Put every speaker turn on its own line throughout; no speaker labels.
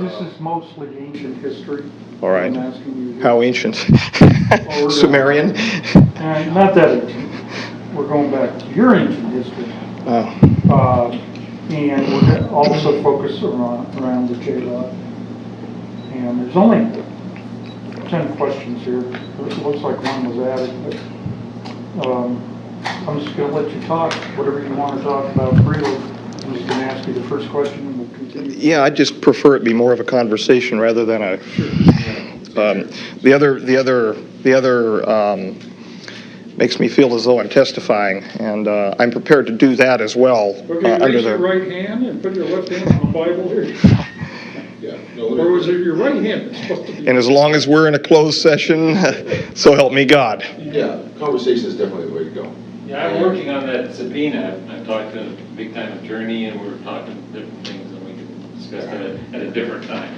This is mostly ancient history.
All right.
I'm asking you.
How ancient? Sumerian?
Not that ancient. We're going back to your ancient history.
Oh.
And we're going to also focus around the J-Lot. And there's only 10 questions here. It looks like one was added, but I'm just going to let you talk, whatever you want to talk about freely. I'm just going to ask you the first question and we'll continue.
Yeah, I just prefer it be more of a conversation rather than a. The other makes me feel as though I'm testifying, and I'm prepared to do that as well.
Okay, raise your right hand and put your left hand on the Bible here.
Yeah.
Or was it your right hand that's supposed to be?
And as long as we're in a closed session, so help me God.
Yeah, conversation is definitely the way to go.
Yeah, I'm working on that subpoena. I've talked to a big-time attorney, and we're talking different things, and we can discuss that at a different time.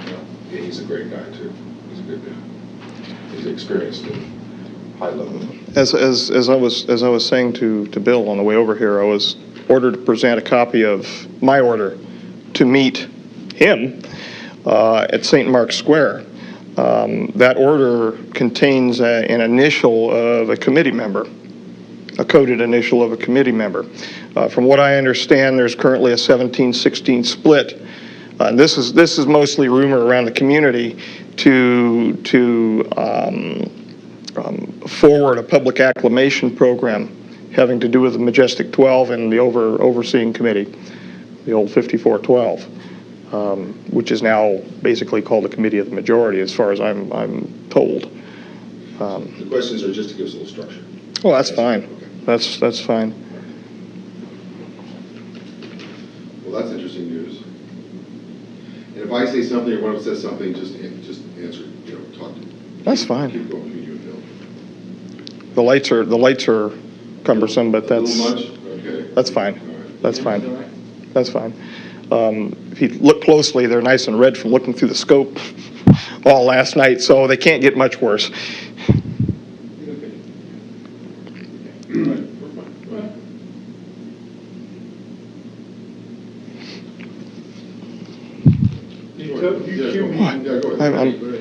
Yeah, he's a great guy, too. He's a good guy. He's experienced at high level.
As I was saying to Bill on the way over here, I was ordered to present a copy of my order to meet him at St. Mark's Square. That order contains an initial of a committee member, a coded initial of a committee member. From what I understand, there's currently a 17-16 split. And this is mostly rumor around the community to forward a public acclamation program having to do with the Majestic 12 and the overseeing committee, the old 5412, which is now basically called the Committee of the Majority, as far as I'm told.
The questions are just to give us a little structure.
Well, that's fine.
Okay.
That's fine.
Well, that's interesting news. And if I say something or one of them says something, just answer, talk to me.
That's fine.
Keep going between you and Bill.
The lights are cumbersome, but
A
that's
little much? Okay.
that's fine.
All right.
That's fine. That's fine. If you look closely, they're nice and red from looking through the scope all last night, so they can't get much worse.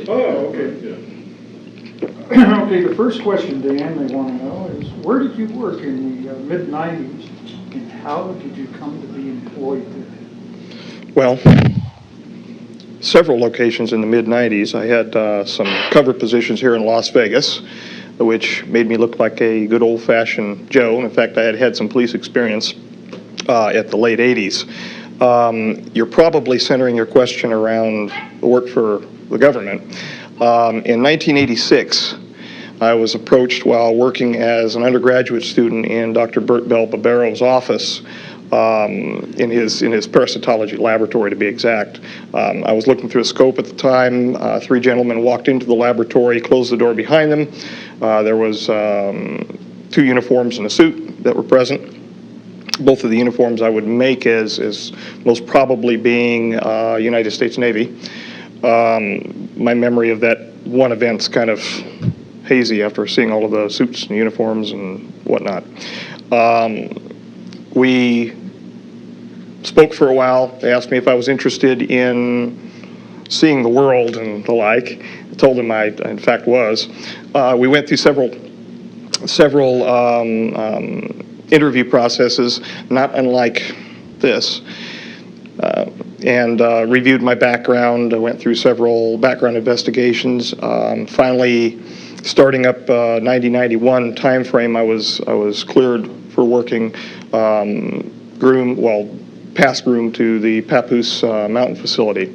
Oh, okay. Okay, the first question, Dan, they want to know is, where did you work in the mid-90s, and how did you come to be employed there?
Well, several locations in the mid-90s. I had some cover positions here in Las Vegas, which made me look like a good old-fashioned Joe. In fact, I had some police experience at the late 80s. You're probably centering your question around work for the government. In 1986, I was approached while working as an undergraduate student in Dr. Bert Bell Babaro's office in his parasitology laboratory, to be exact. I was looking through a scope at the time. Three gentlemen walked into the laboratory, closed the door behind them. There was 2 uniforms and a suit that were present. Both of the uniforms I would make as most probably being United States Navy. My memory of that one event's kind of hazy after seeing all of the suits and uniforms and whatnot. We spoke for a while. They asked me if I was interested in seeing the world and the like. I told them I in fact was. We went through several interview processes, not unlike this, and reviewed my background. I went through several background investigations. Finally, starting up 90-91 time frame, I was cleared for working past groom to the Papoose Mountain facility,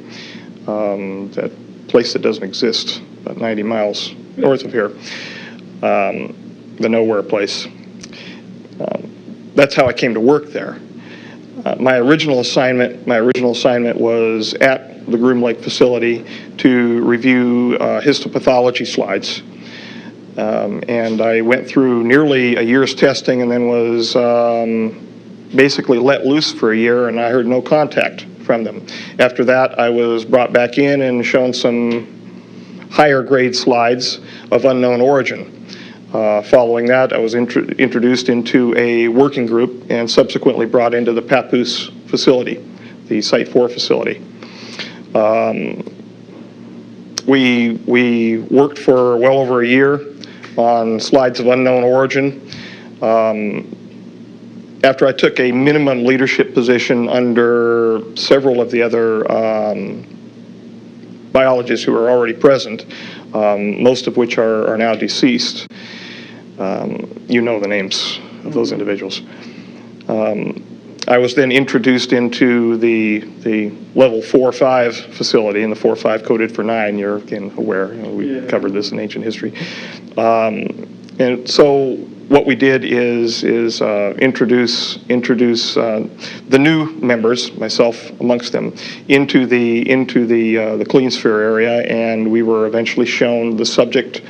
that place that doesn't exist, about 90 miles north of here, the nowhere place. That's how I came to work there. My original assignment was at the Groom Lake facility to review histopathology slides. And I went through nearly a year's testing and then was basically let loose for a year, and I heard no contact from them. After that, I was brought back in and shown some higher grade slides of unknown origin. Following that, I was introduced into a working group and subsequently brought into the Papoose facility, the Site 4 facility. We worked for well over a year on slides of unknown origin. After I took a minimum leadership position under several of the other biologists who are already present, most of which are now deceased. You know the names of those individuals. I was then introduced into the level 4-5 facility, and the 4-5 coded for 9. You're again aware. We covered this in ancient history. And so what we did is introduce the new members, myself amongst them, into the clean sphere area, and we were eventually shown the subject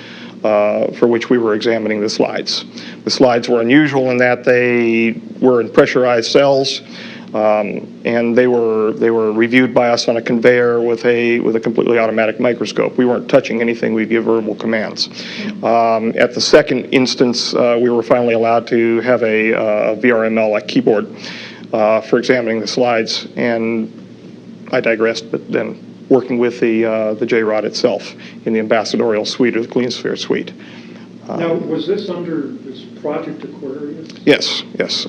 for which we were examining the slides. The slides were unusual in that they were in pressurized cells, and they were reviewed by us on a conveyor with a completely automatic microscope. We weren't touching anything. We'd give verbal commands. At the second instance, we were finally allowed to have a VRML, like keyboard, for examining the slides, and I digressed, but then working with the J-Rod itself in the ambassadorial suite or the clean sphere suite.
Now, was this under this Project Aquarius?
Yes, yes.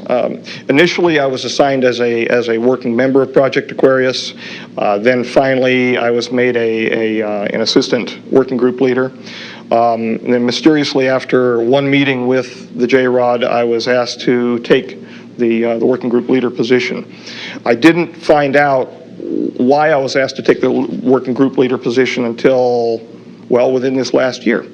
Initially, I was assigned as a working member of Project Aquarius. Then finally, I was made an assistant working group leader. And then mysteriously, after one meeting with the J-Rod, I was asked to take the working group leader position. I didn't find out why I was asked to take the working group leader position until, well, within this last year.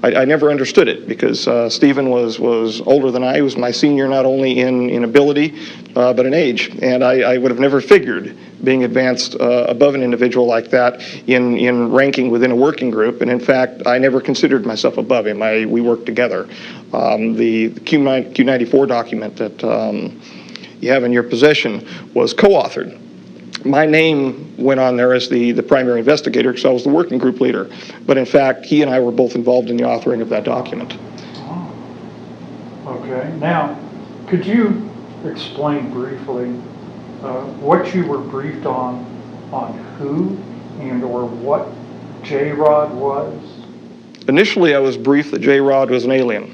I never understood it because Stephen was older than I. He was my senior not only in ability, but in age. And I would have never figured being advanced above an individual like that in ranking within a working group. And in fact, I never considered myself above him. We worked together. The Q94 document that you have in your possession was co-authored. My name went on there as the primary investigator because I was the working group leader. But in fact, he and I were both involved in the authoring of that document.
Oh. Okay. Now, could you explain briefly what you were briefed on who and or what J-Rod was? Initially,
I was briefed that J-Rod was an alien,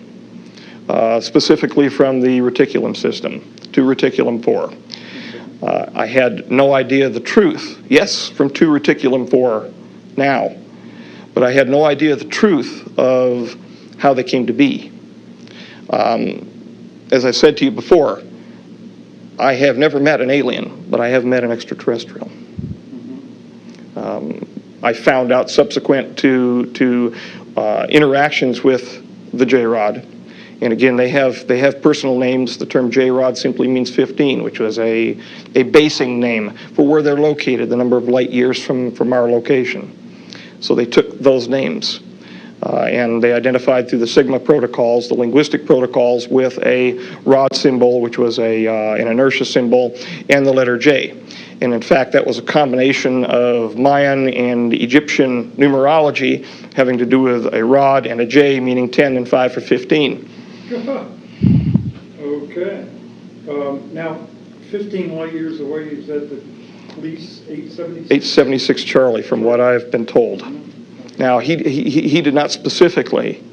specifically from the reticulum system, to reticulum 4. I had no idea the truth. Yes, from 2 reticulum 4 now, but I had no idea the truth of how they came to be. As I said to you before, I have never met an alien, but I have met an extraterrestrial. I found out subsequent to interactions with the J-Rod. And again, they have personal names. The term J-Rod simply means 15, which was a basing name for where they're located, the number of light years from our location. So they took those names, and they identified through the Sigma protocols, the linguistic protocols, with a rod symbol, which was an inertia symbol, and the letter J. And in fact, that was a combination of Mayan and Egyptian numerology having to do with a rod and a J, meaning 10 and 5 for 15.
Okay. Now, 15 light years away, is that the police 876?
876 Charlie, from what I've been told. Now, he did not specifically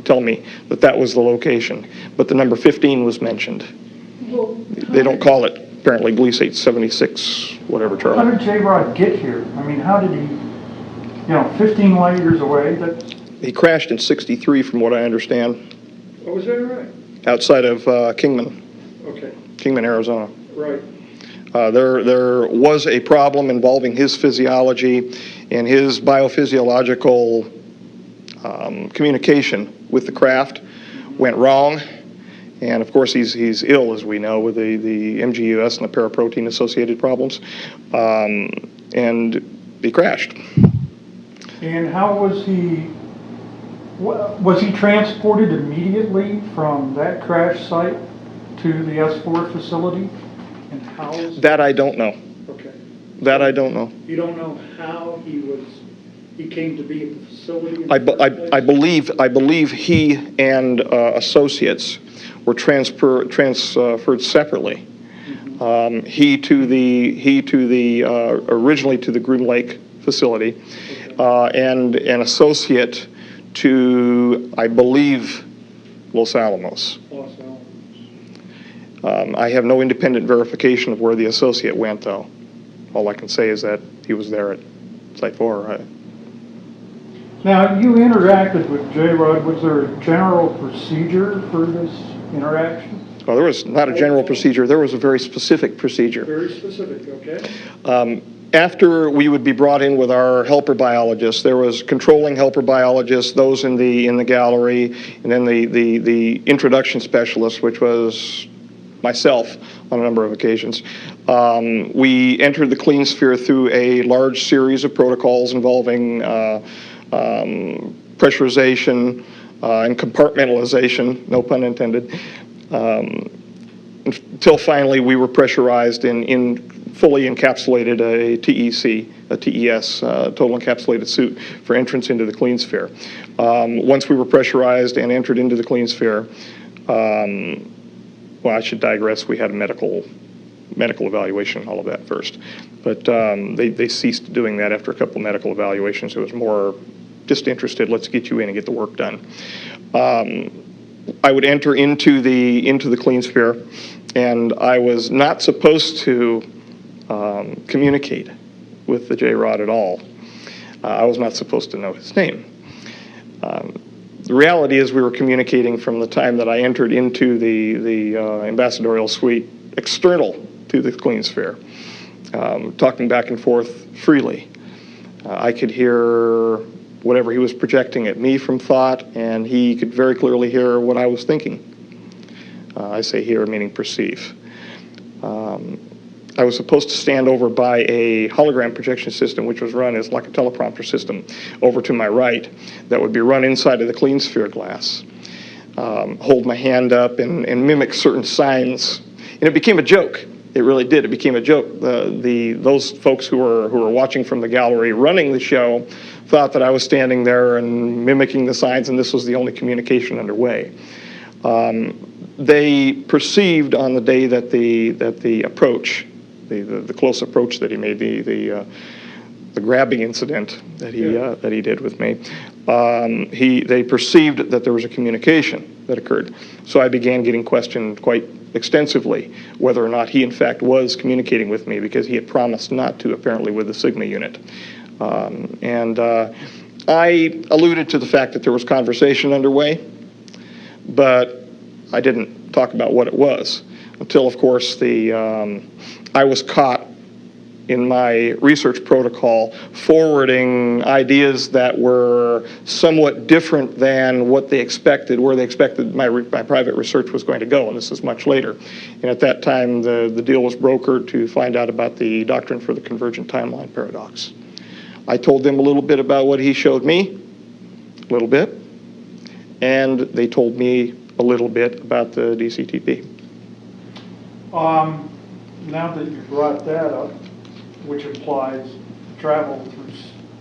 tell me that was the location, but the number 15 was mentioned.
Well,
they don't call it, apparently, Police 876, whatever, Charlie.
How did J-Rod get here? I mean, how did he, 15 light years away?
He crashed in 63, from what I understand.
Oh, is that right?
Outside of Kingman.
Okay.
Kingman, Arizona.
Right.
There was a problem involving his physiology and his biophysiological communication with the craft went wrong. And of course, he's ill, as we know, with the MGUS and the paraprotein associated problems. And he crashed.
And how was he? Was he transported immediately from that crash site to the S-4 facility? And how?
That I don't know.
Okay.
That I don't know.
You don't know how he came to be at the facility?
I believe he and associates were transferred separately. He to the originally to the Groom Lake facility, and an associate to, I believe, Los Alamos.
Los Alamos.
I have no independent verification of where the associate went, though. All I can say is that he was there at Site 4.
Now, you interacted with J-Rod. Was there a general procedure for this interaction?
Well, there was not a general procedure. There was a very specific procedure.
Very specific, okay.
After we would be brought in with our helper biologists, there was controlling helper biologists, those in the gallery, and then the introduction specialist, which was myself on a number of occasions. We entered the clean sphere through a large series of protocols involving pressurization and compartmentalization, no pun intended, until finally we were pressurized in fully encapsulated a TEC, a TES, total encapsulated suit for entrance into the clean sphere. Once we were pressurized and entered into the clean sphere, well, I should digress. We had a medical evaluation and all of that first. But they ceased doing that after a couple medical evaluations. It was more just interested, let's get you in and get the work done. I would enter into the clean sphere, and I was not supposed to communicate with the J-Rod at all. I was not supposed to know his name. The reality is we were communicating from the time that I entered into the ambassadorial suite external to the clean sphere, talking back and forth freely. I could hear whatever he was projecting at me from thought, and he could very clearly hear what I was thinking. I say hear, meaning perceive. I was supposed to stand over by a hologram projection system, which was run as like a teleprompter system, over to my right, that would be run inside of the clean sphere glass. Hold my hand up and mimic certain signs. And it became a joke. It really did. It became a joke. Those folks who were watching from the gallery running the show thought that I was standing there and mimicking the signs, and this was the only communication underway. They perceived on the day that the approach, the close approach that he made, the grabbing incident that he did with me, they perceived that there was a communication that occurred. So I began getting questioned quite extensively whether or not he in fact was communicating with me, because he had promised not to, apparently, with the Sigma unit. I alluded to the fact that there was conversation underway, but I didn't talk about what it was until, of course, I was caught in my research protocol forwarding ideas that were somewhat different than what they expected, where they expected my private research was going to go, and this is much later. And at that time, the deal was brokered to find out about the doctrine for the convergent timeline paradox. I told them a little bit about what he showed me, a little bit, and they told me a little bit about the DCTP.
Now that you brought that up, which implies travel through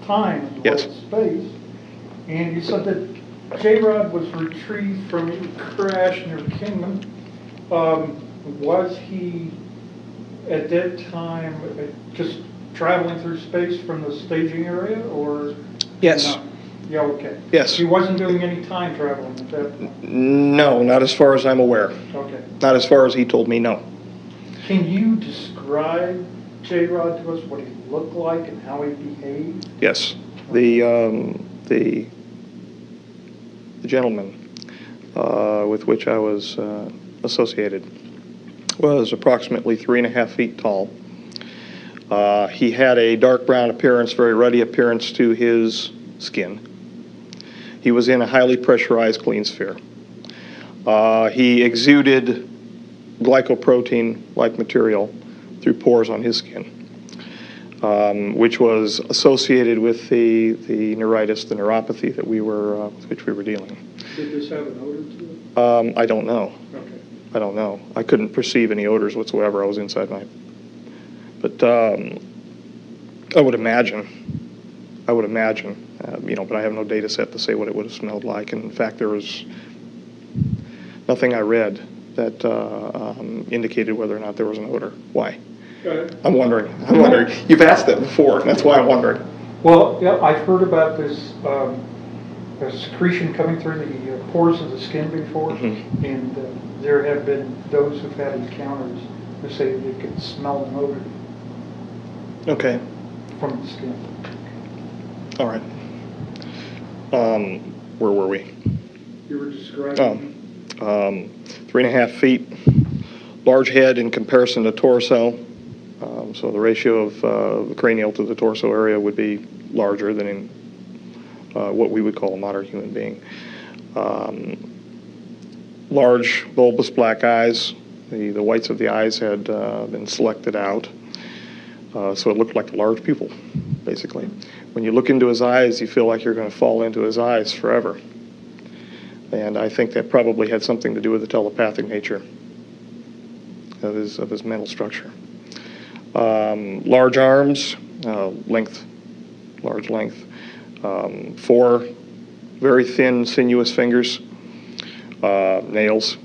time as well
Yes.
as space, and you said that J-Rod was retrieved from a crash near Kingman. Was he at that time just traveling through space from the staging area, or?
Yes.
No? Yeah, okay.
Yes.
He wasn't doing any time traveling at that point?
No, not as far as I'm aware.
Okay.
Not as far as he told me, no.
Can you describe J-Rod to us, what he looked like and how he behaved?
Yes. The gentleman with which I was associated was approximately 3.5 feet tall. He had a dark brown appearance, very ruddy appearance to his skin. He was in a highly pressurized clean sphere. He exuded glycoprotein-like material through pores on his skin, which was associated with the neuritis, the neuropathy that with which we were dealing.
Did this have an odor to it?
I don't know.
Okay.
I don't know. I couldn't perceive any odors whatsoever. I was inside my. But I would imagine, but I have no data set to say what it would have smelled like. And in fact, there was nothing I read that indicated whether or not there was an odor. Why? I'm wondering. You've asked that before, and that's why I'm wondering.
Well, yeah, I've heard about this secretion coming through the pores of the skin before, and there have been those who've had encounters who say they can smell an odor
Okay.
from the skin.
All right. Where were we?
You were describing
3.5 feet, large head in comparison to torso. So the ratio of the cranial to the torso area would be larger than in what we would call a modern human being. Large bulbous black eyes. The whites of the eyes had been selected out. So it looked like a large pupil, basically. When you look into his eyes, you feel like you're going to fall into his eyes forever. And I think that probably had something to do with the telepathic nature of his mental structure. Large arms, large length. 4 very thin, sinuous fingers. Nails,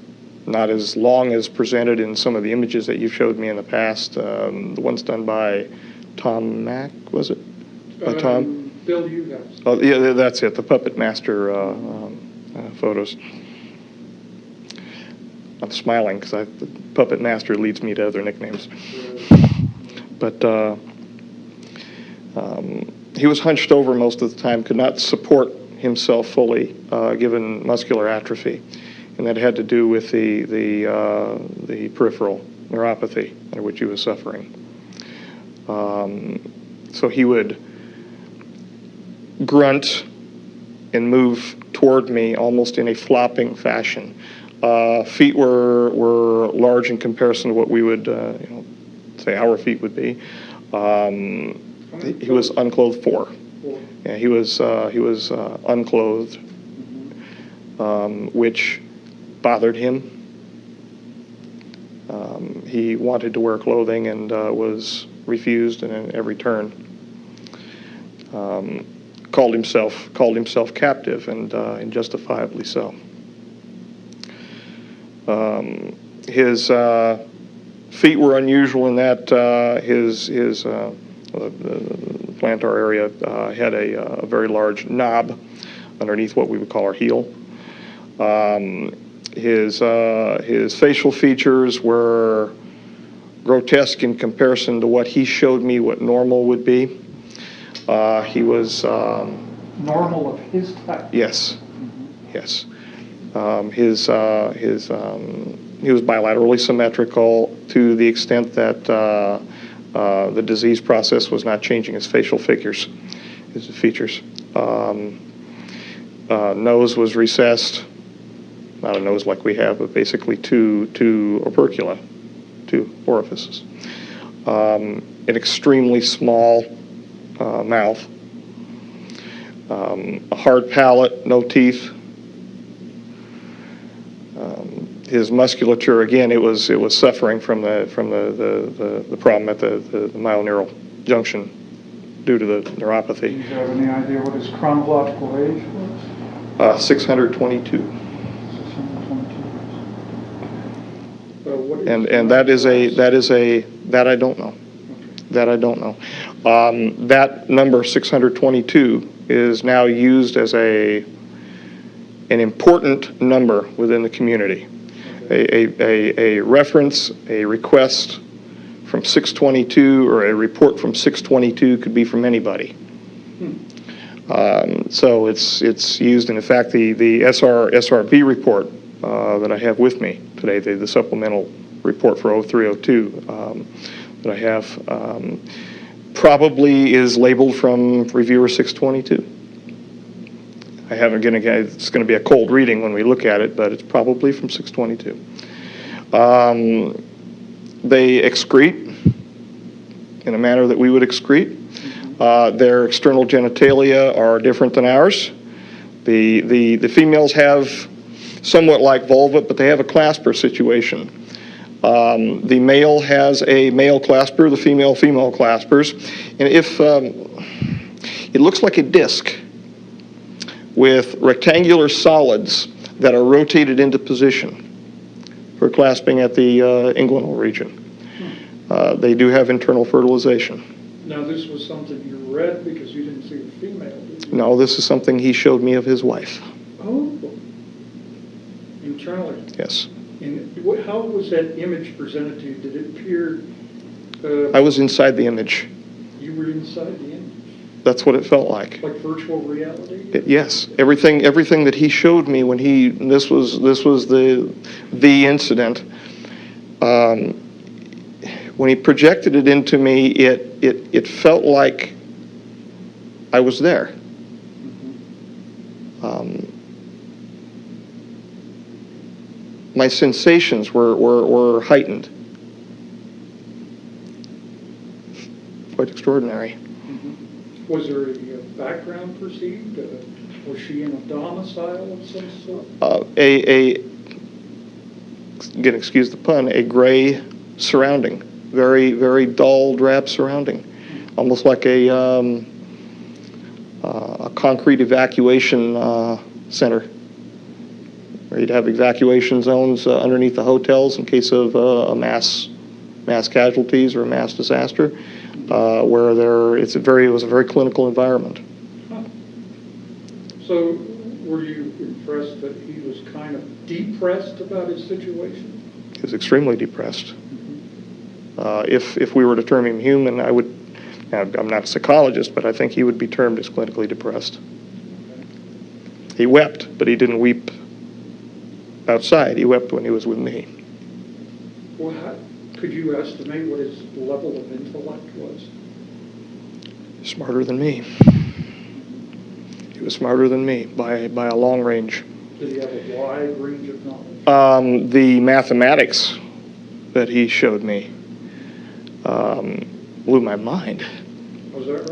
not as long as presented in some of the images that you've showed me in the past. The ones done by Tom Mack, was it? By Tom?
Bill Hughes.
Oh, yeah, that's it, the Puppet Master photos. I'm smiling because the Puppet Master leads me to other nicknames. But he was hunched over most of the time, could not support himself fully, given muscular atrophy. And that had to do with the peripheral neuropathy under which he was suffering. So he would grunt and move toward me almost in a flopping fashion. Feet were large in comparison to what we would, say our feet would be. He was unclothed 4. Yeah, he was unclothed, which bothered him. He wanted to wear clothing and was refused in every turn. Called himself captive, and justifiably so. His feet were unusual in that his the plantar area had a very large knob underneath what we would call our heel. His facial features were grotesque in comparison to what he showed me what normal would be. He was
Normal of his type.
yes, yes. He was bilaterally symmetrical to the extent that the disease process was not changing his facial features. Nose was recessed, not a nose like we have, but basically two opercula, 2 orifices. An extremely small mouth, a hard palate, no teeth. His musculature, again, it was suffering from the problem at the myoneural junction due to the
Do
neuropathy.
you have any idea what his chronological age was?
622.
622.
And that I don't know. That I don't know. That number 622 is now used as an important number within the community. A reference, a request from 622 or a report from 622 could be from anybody. So it's used, and in fact the SRB report that I have with me today, the supplemental report for 0302 that I have, probably is labeled from reviewer 622. I haven't, again, it's going to be a cold reading when we look at it, but it's probably from 622. They excrete in a manner that we would excrete. Their external genitalia are different than ours. The females have somewhat like vulva, but they have a clasper situation. The male has a male clasper, the female claspers, and if it looks like a disc with rectangular solids that are rotated into position. for clasping at the inguinal region. They do have internal fertilization.
Now, this was something you read because you didn't see the female, did you?
No, this is something he showed me of his wife.
Oh, internally.
Yes.
And how was that image presented to you? Did it appear?
I was inside the image.
You were inside the image,
That's what it felt like.
like virtual reality.
Yes, everything that he showed me when this was the incident. When he projected it into me, it felt like I was there. My sensations were heightened. Quite extraordinary.
Was there a background perceived? Was she in a domicile of some sort?
Again, excuse the pun, a gray surrounding, very, very dull, drab surrounding, almost like a concrete evacuation center, where you'd have evacuation zones underneath the hotels in case of a mass casualties or a mass disaster, where it was a very clinical environment.
Huh. So, were you impressed that he was kind of depressed about his situation?
He was extremely depressed. If we were to term him human, I'm not a psychologist, but I think he would be termed as clinically depressed. He wept, but he didn't weep outside. He wept when he was with me.
Well, could you estimate what his level of intellect was?
Smarter than me. He was smarter than me by a long range.
Did he have a wide range of knowledge?
The mathematics that he showed me blew my mind.
Was that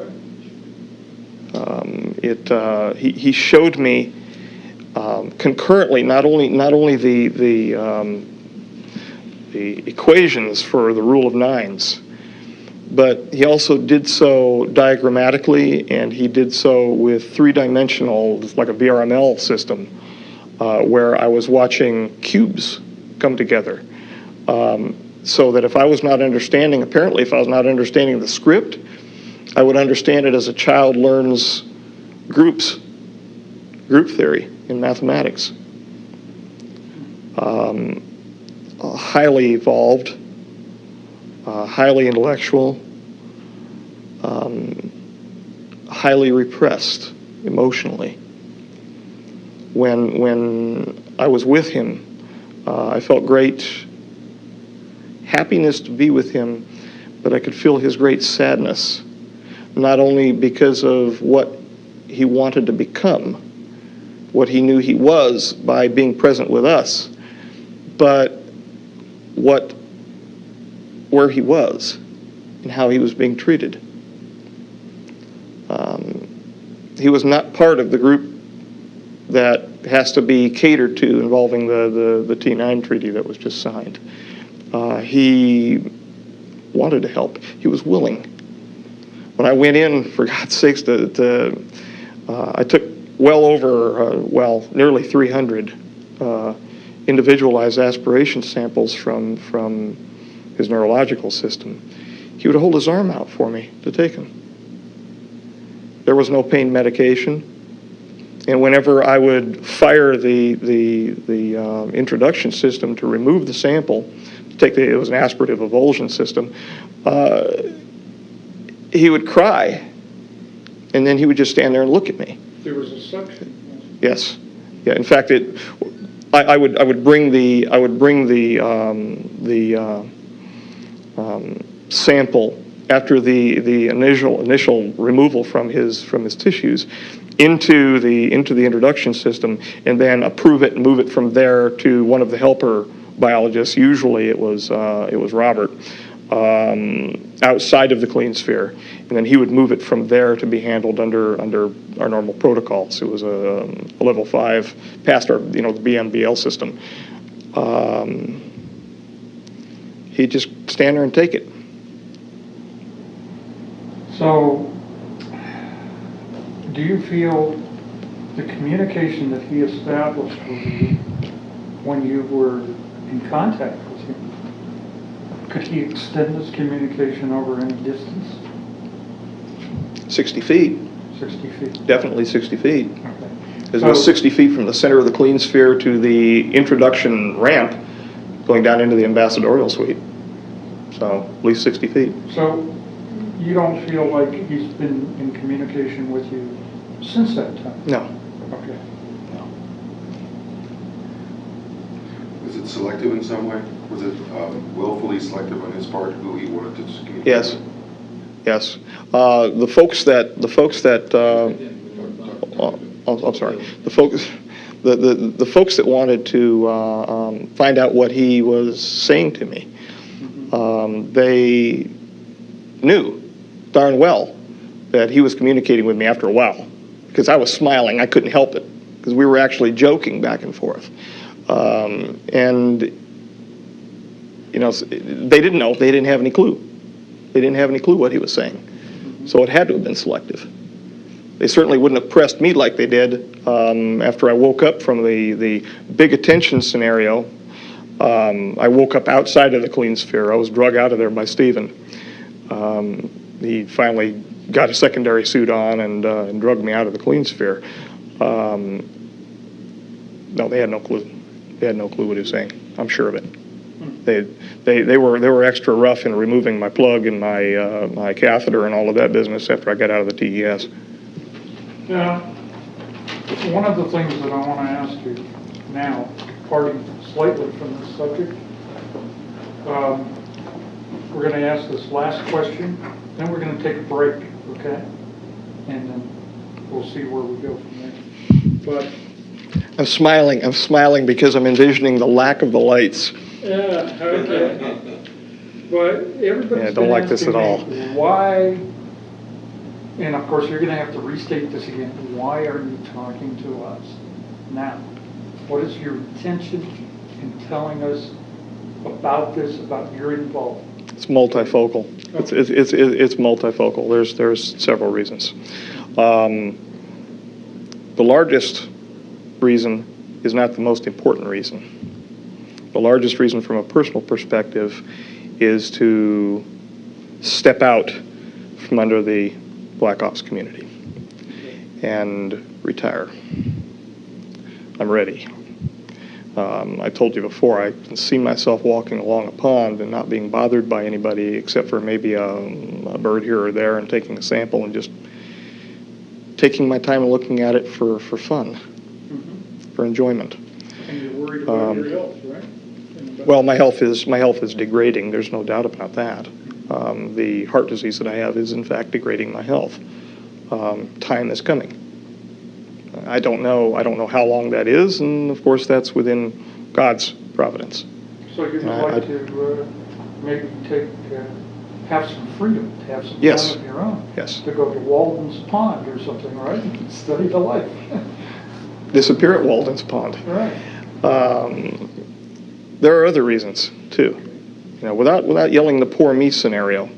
right?
He showed me concurrently not only the equations for the rule of nines, but he also did so diagrammatically, and he did so with three-dimensional, like a VRML system, where I was watching cubes come together. So that if I was not understanding the script, I would understand it as a child learns group theory in mathematics. Highly evolved, highly intellectual, highly repressed emotionally. When I was with him, I felt great happiness to be with him, but I could feel his great sadness, not only because of what he wanted to become, what he knew he was by being present with us, but where he was and how he was being treated. He was not part of the group that has to be catered to involving the T9 treaty that was just signed. He wanted to help. He was willing. When I went in, for God's sakes, I took nearly 300 individualized aspiration samples from his neurological system. He would hold his arm out for me to take them. There was no pain medication, and whenever I would fire the introduction system to remove the sample, it was an aspirative avulsion system, he would cry, and then he would just stand there and look at me.
There was a suction.
Yes. Yeah. In fact, I would bring the sample after the initial removal from his tissues into the introduction system, and then approve it and move it from there to one of the helper biologists. Usually it was Robert, outside of the clean sphere, and then he would move it from there to be handled under our normal protocols. It was a level 5 past our the BMBL system. He'd just stand there and take it.
So, do you feel the communication that he established with you when you were in contact with you. Could he extend this communication over any distance?
60 feet,
60 feet?
definitely 60 feet.
Okay.
Because it was 60 feet from the center of the clean sphere to the introduction ramp going down into the ambassadorial suite. So at least 60 feet.
So you don't feel like he's been in communication with you since that time?
No.
Okay.
Was it selective in some way? Was it willfully selective on his part who he wanted to communicate?
Yes. Yes. The folks that I'm sorry. The folks that wanted to find out what he was saying to me, they knew darn well that he was communicating with me after a while, because I was smiling. I couldn't help it, because we were actually joking back and forth. And you know, they didn't know. They didn't have any clue. They didn't have any clue what he was saying. So it had to have been selective. They certainly wouldn't have pressed me like they did after I woke up from the big attention scenario. I woke up outside of the clean sphere. I was drug out of there by Stephen. He finally got a secondary suit on and drugged me out of the clean sphere. No, they had no clue. They had no clue what he was saying. I'm sure of it. They were extra rough in removing my plug and my catheter and all of that business after I got out of the TES.
Yeah. One of the things that I want to ask you now, departing slightly from this subject, we're going to ask this last question, then we're going to take a break, okay? And then we'll see where we go from there. But
I'm smiling because I'm envisioning the lack of the lights.
yeah, okay. But everybody's
Yeah, don't like this at all.
Why, and of course you're going to have to restate this again, why are you talking to us now? What is your intention in telling us about this, about your involvement?
It's multifocal. It's multifocal. There's several reasons. The largest reason is not the most important reason. The largest reason from a personal perspective is to step out from under the Black Ops community and retire. I'm ready. I told you before, I can see myself walking along a pond and not being bothered by anybody except for maybe a bird here or there, and taking a sample and just taking my time and looking at it for fun, for enjoyment.
And you're worried about your health, right?
Well, my health is degrading. There's no doubt about that. The heart disease that I have is in fact degrading my health. Time is coming. I don't know how long that is, and of course that's within God's providence.
So you'd like to maybe have some freedom, to have some
Yes.
time of your own?
Yes.
To go to Walden's Pond or something, right? Study the life.
Disappear at Walden's Pond.
Right.
There are other reasons too. You know, without yelling the poor me scenario.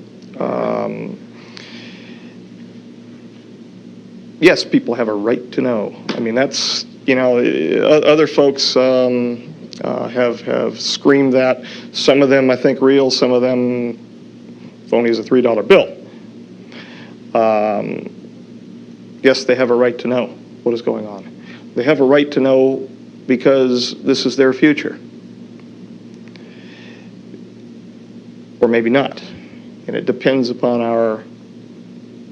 Yes, people have a right to know. I mean, that's, you know, other folks have screamed that. Some of them I think real, some of them phony as a $3 bill. Yes, they have a right to know what is going on. They have a right to know because this is their future. Or maybe not. And it depends upon our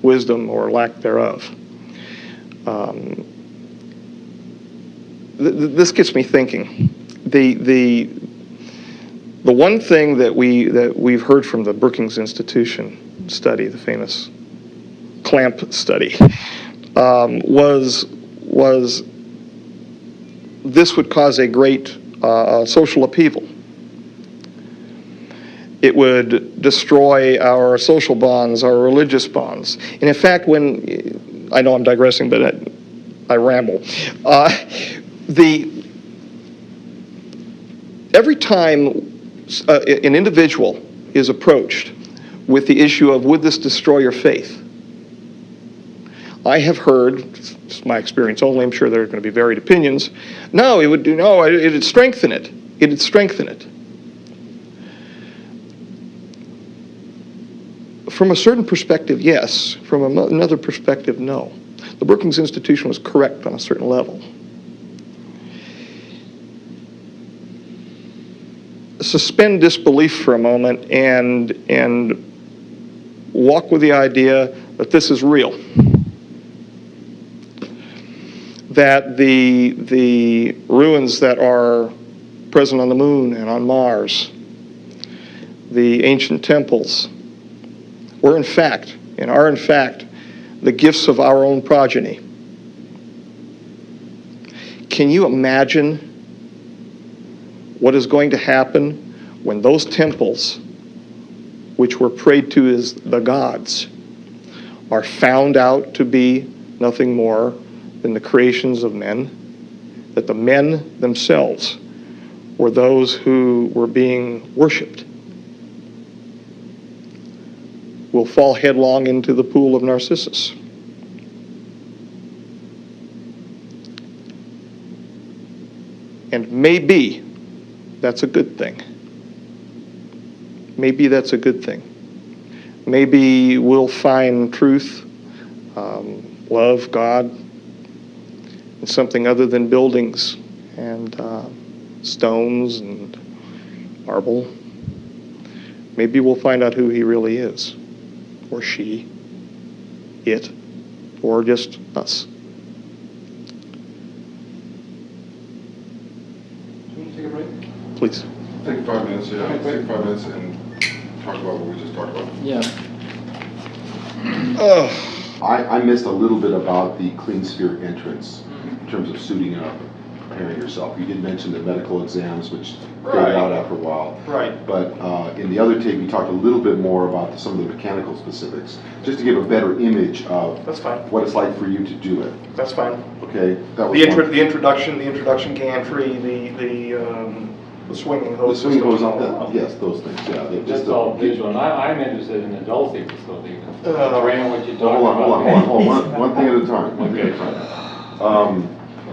wisdom or lack thereof. This gets me thinking. The one thing that we've heard from the Brookings Institution study, the famous clamp study, was this would cause a great social upheaval. It would destroy our social bonds, our religious bonds. And in fact, I know I'm digressing, but I ramble. Every time an individual is approached with the issue of, would this destroy your faith? I have heard, it's my experience only, I'm sure there are going to be varied opinions, no, it'd strengthen it. it'd strengthen it. From a certain perspective, yes. From another perspective, no. The Brookings Institution was correct on a certain level. Suspend disbelief for a moment and walk with the idea that this is real. That the ruins that are present on the moon and on Mars, the ancient temples, were in fact, and are in fact, the gifts of our own progeny. Can you imagine what is going to happen when those temples, which were prayed to as the gods, are found out to be nothing more than the creations of men, that the men themselves were those who were being worshipped? Will fall headlong into the pool of Narcissus. And maybe that's a good thing. Maybe that's a good thing. Maybe we'll find truth, love, God, in something other than buildings and stones and marble. Maybe we'll find out who he really is. Or she, it, or just us.
Do you want to take a break?
Please.
Take 5 minutes, yeah.
Okay, great.
Take 5 minutes and talk about what we just talked about.
Yeah.
I missed a little bit about the clean sphere entrance in terms of suiting up, preparing yourself. You did mention the medical exams, which
Right.
faded out after a while.
Right.
But in the other tape, you talked a little bit more about some of the mechanical specifics, just to give a better image of
That's fine.
what it's like for you to do it.
That's fine.
Okay, that was
The
one.
introduction gantry, the swinging
The
hose.
swing goes
system.
up. Yes, those things. Yeah, they
That's all visual, and I'm interested in the dulce facility.
Uh,
Training what you're
Hold
talking
on.
about.
One thing at a time. One thing at a time.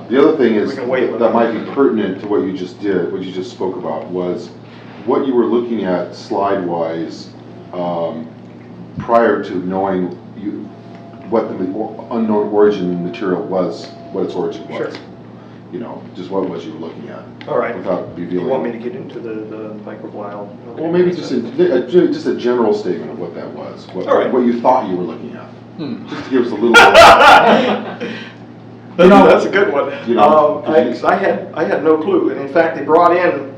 The other thing is
We can wait.
that might be pertinent to what you just did, what you just spoke about, was what you were looking at slide-wise prior to knowing what the unknown origin material was, what its origin was.
Sure.
You know, just what was you were looking at.
All right.
Without revealing.
You want me to get into the microbial? Okay.
Well, maybe just a general statement of what that was,
All right.
what you thought you were looking at. Just to give us a little bit.
No, that's a good one.
You know,
I had no clue, and in fact, they brought in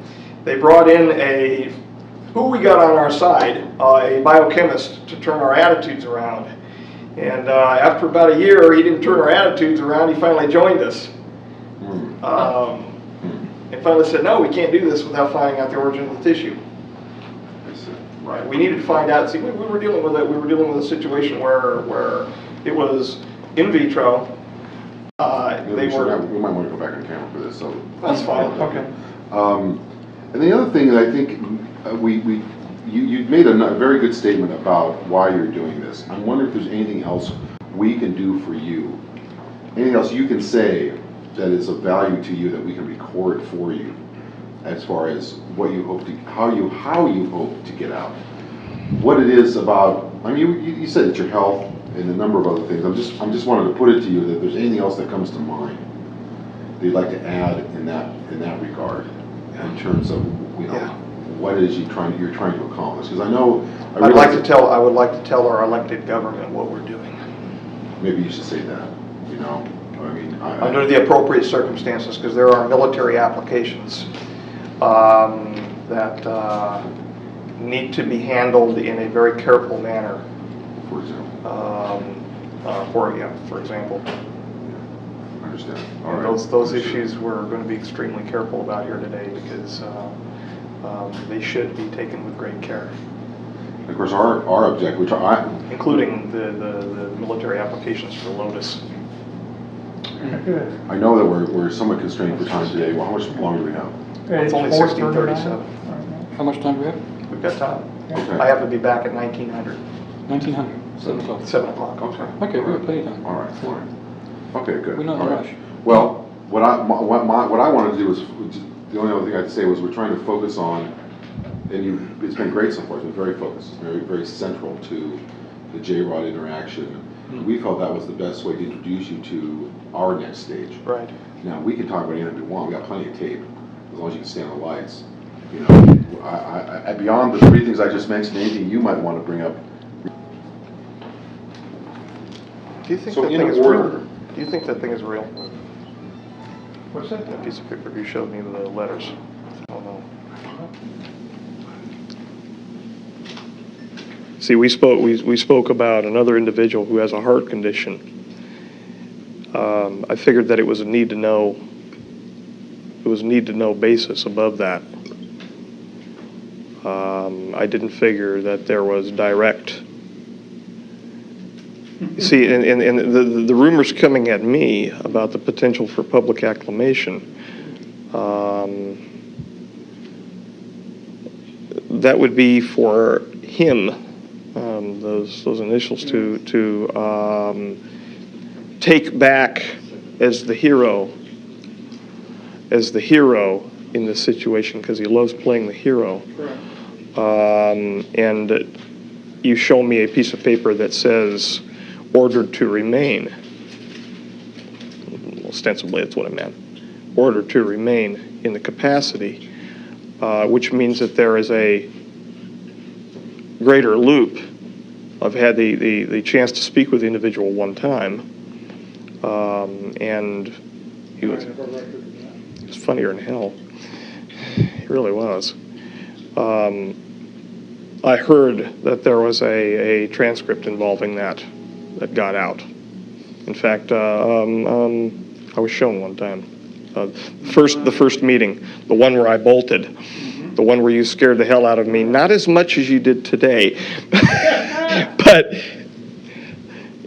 who we got on our side, a biochemist to turn our attitudes around. And after about a year, he didn't turn our attitudes around. He finally joined us. And finally said, no, we can't do this without finding out the origin of the tissue. Right. We needed to find out. See, we were dealing with it. We were dealing with a situation where it was in vitro.
We might want to go back on camera for this. So
That's fine. Okay.
And the other thing that I think you made a very good statement about why you're doing this. I'm wondering if there's anything else we can do for you, anything else you can say that is of value to you that we can record for you, as far as what you hope to, how you hope to get out, what it is about. I mean, you said it's your health and a number of other things. I'm just wanted to put it to you that there's anything else that comes to mind that you'd like to add in that regard, in terms of what it is you're trying to accomplish. Because I would like to tell our elected government what we're doing. Maybe you should say that. You know, I mean, under the appropriate circumstances, because there are military applications that need to be handled in a very careful manner. For example. For example. I understand. All right. Those issues we're going to be extremely careful about here today, because they should be taken with great care. Of course, our objective, which including the military applications for Lotus. I know that we're somewhat constrained for time today. Well, how much longer do we have? It's only 16:37.
How much time do we have?
We've got time.
Okay.
I have to be back at 1900.
1900, 7 o'clock.
7 o'clock.
Okay.
Okay, we have plenty of time.
All right. Okay, good.
We're not in
All
a
right.
rush.
Well, what I wanted to do the only other thing I'd say was we're trying to focus on, and it's been great so far, it's been very focused, it's very, very central to the J-Rod interaction. We felt that was the best way to introduce you to our next stage.
Right.
Now, we can talk about anything we want, we got plenty of tape, as long as you can stand the lights. You know, I beyond the three things I just mentioned, anything you might want to bring up.
Do you think
So
that
in
thing is
order-
real? Do you think that thing is real?
What's that?
That piece of paper you showed me with the letters. I don't know. See, we spoke about another individual who has a heart condition. I figured that it was a need to know. It was a need to know basis above that. I didn't figure that there was direct. You see, and the rumors coming at me about the potential for public acclamation, that would be for him, those initials to take back as the hero in this situation, because he loves playing the hero. And you show me a piece of paper that says ordered to remain. Ostensibly, that's what I meant. Ordered to remain in the capacity, which means that there is a greater loop. I've had the chance to speak with the individual one time, and he was funnier than hell. He really was. I heard that there was a transcript involving that got out. In fact, I was shown one time. The first meeting, the one where I bolted, the one where you scared the hell out of me, not as much as you did today, but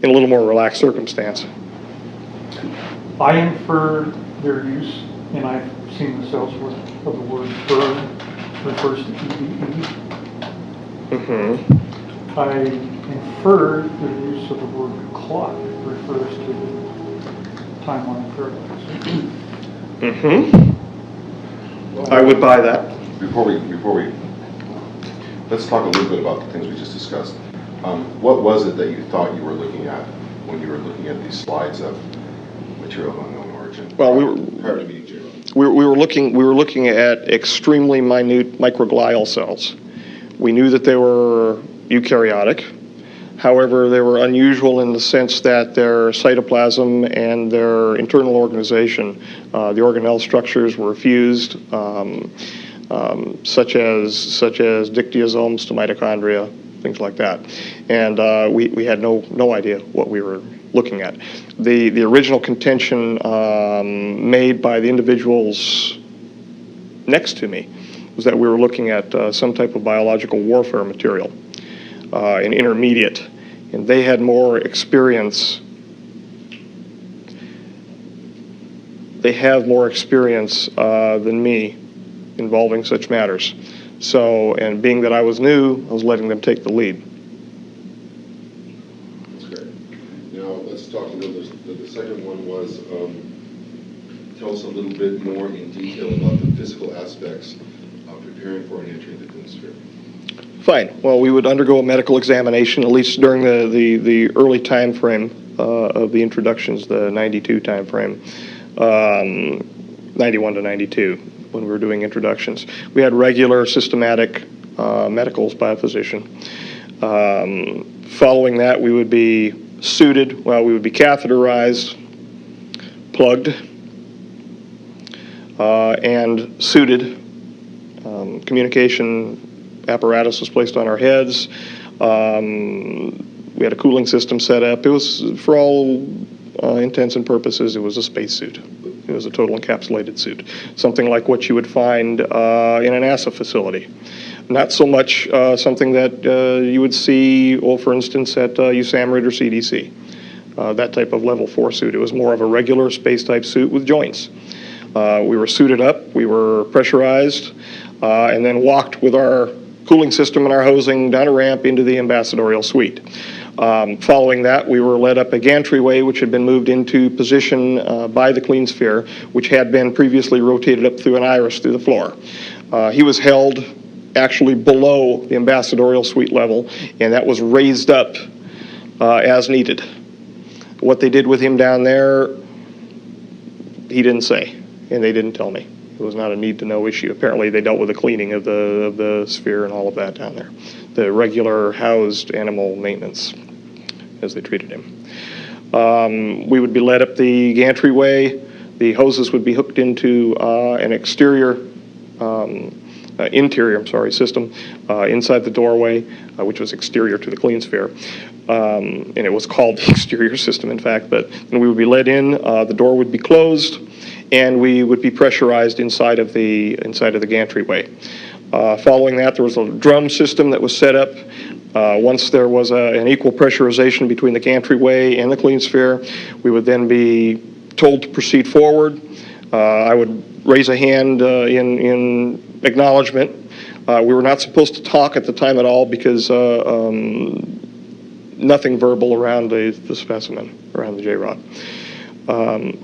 in a little more relaxed circumstance.
I infer their use, and I've seen this elsewhere, of the word burn refers to EBE.
Mm-hmm.
I infer their use of the word clock refers to the timeline paradox.
Mm-hmm. I would buy that.
Before we, let's talk a little bit about the things we just discussed. What was it that you thought you were looking at when you were looking at these slides of material of unknown origin?
Well, we were
prior to meeting J-Rod.
we were looking at extremely minute microglial cells. We knew that they were eukaryotic. However, they were unusual in the sense that their cytoplasm and their internal organization, the organelle structures were fused, such as dictyosomes to mitochondria, things like that. And we had no idea what we were looking at. The original contention made by the individuals next to me was that we were looking at some type of biological warfare material, an intermediate, and they had more experience. They have more experience than me involving such matters. So, and being that I was new, I was letting them take the lead.
That's great. Now, let's talk a little bit. The second one was, tell us a little bit more in detail about the physical aspects of preparing for an entry into the sphere.
Fine. Well, we would undergo a medical examination, at least during the early time frame of the introductions, the 92 time frame, 91 to 92, when we were doing introductions. We had regular systematic medicals by a physician. Following that, we would be suited, well, we would be catheterized, plugged, and suited. Communication apparatus was placed on our heads. We had a cooling system set up. It was, for all intents and purposes, it was a spacesuit. It was a total encapsulated suit, something like what you would find in a NASA facility. Not so much something that you would see, well, for instance, at USAMRIID or CDC, that type of level 4 suit. It was more of a regular space-type suit with joints. We were suited up, we were pressurized, and then walked with our cooling system and our hosing down a ramp into the ambassadorial suite. Following that, we were led up a gantry-way, which had been moved into position by the clean sphere, which had been previously rotated up through an iris through the floor. He was held actually below the ambassadorial suite level, and that was raised up as needed. What they did with him down there, he didn't say, and they didn't tell me. It was not a need-to-know issue. Apparently, they dealt with the cleaning of the sphere and all of that down there. The regular housed animal maintenance, as they treated him. We would be led up the gantry-way. The hoses would be hooked into an interior system inside the doorway, which was exterior to the clean sphere. And it was called the exterior system, in fact. But then we would be led in. The door would be closed, and we would be pressurized inside of the gantry-way. Following that, there was a drum system that was set up. Once there was an equal pressurization between the gantry-way and the clean sphere, we would then be told to proceed forward. I would raise a hand in acknowledgement. We were not supposed to talk at the time at all because nothing verbal around the specimen, around the J-rod.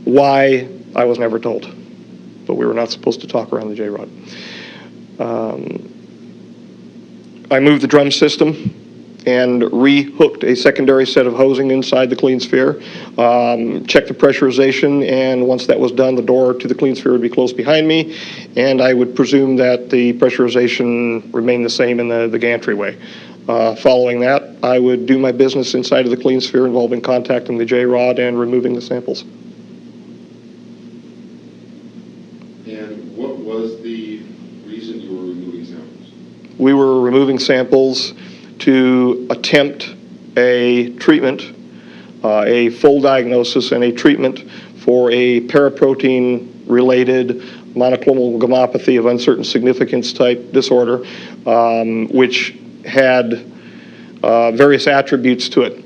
Why, I was never told, but we were not supposed to talk around the J-rod. I moved the drum system and re-hooked a secondary set of hosing inside the clean sphere, checked the pressurization, and once that was done, the door to the clean sphere would be closed behind me, and I would presume that the pressurization remained the same in the gantry-way. Following that, I would do my business inside of the clean sphere involving contacting the J-rod and removing the samples.
And what was the reason you were removing samples?
We were removing samples to attempt a treatment, a full diagnosis and a treatment for a paraprotein-related monoclonal gammopathy of uncertain significance type disorder, which had various attributes to it,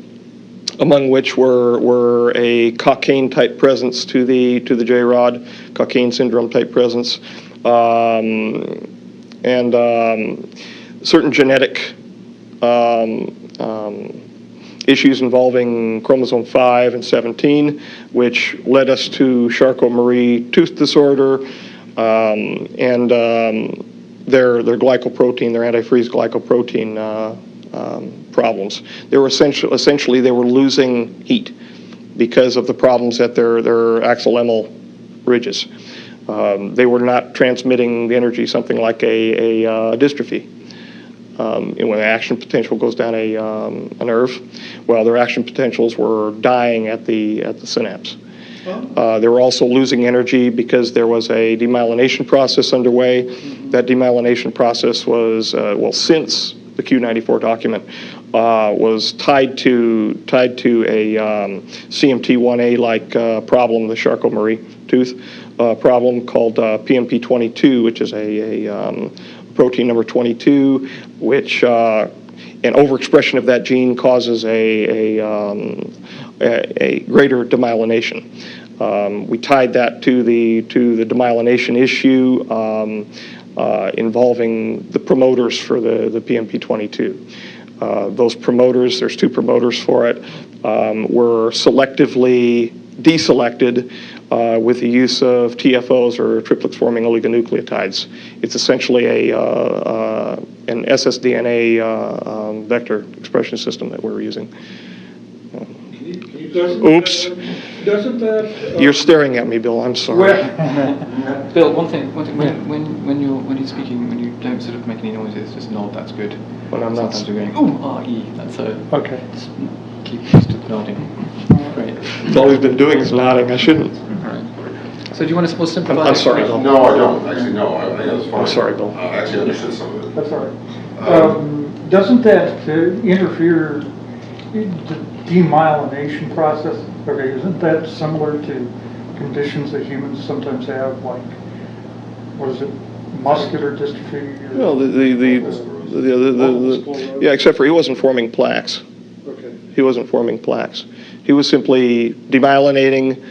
among which were a cocaine type presence to the J-rod, cocaine syndrome type presence, and certain genetic issues involving chromosome 5 and 17, which led us to Charcot-Marie tooth disorder, and their glycoprotein, their antifreeze glycoprotein problems. They were essentially they were losing heat because of the problems at their axillemal ridges. They were not transmitting the energy, something like a dystrophy. And when the action potential goes down a nerve, well, their action potentials were dying at the synapse. They were also losing energy because there was a demyelination process underway. Mm-hmm. That demyelination process was, since the Q94 document, was tied to a CMT1A-like problem, the Charcot-Marie tooth problem called PMP22, which is a protein number 22, which an overexpression of that gene causes a greater demyelination. We tied that to the demyelination issue involving the promoters for the PMP22. Those promoters, there's two promoters for it, were selectively deselected with the use of TFOs, or triplex-forming oligonucleotides. It's essentially an ssDNA vector expression system that we're using. Oops.
Doesn't that...
You're staring at me, Bill. I'm sorry.
Bill, one thing. When you're speaking, when you don't sort of make any noises, just nod. That's good.
When I'm not.
Sometimes you're going, ooh, R-E. That's
Okay.
Just keep used to nodding. Great.
It's all we've been doing is nodding. I shouldn't.
All right. So do you want to simplify?
I'm sorry, Bill.
No, I don't. Actually, no. I think that's fine.
I'm sorry, Bill.
I actually understood some of it.
That's all right. Doesn't that interfere in the demyelination process? Okay, isn't that similar to conditions that humans sometimes have, like, what is it, muscular dystrophy?
Well, yeah, except for he wasn't forming plaques.
Okay.
He wasn't forming plaques. He was simply demyelinating,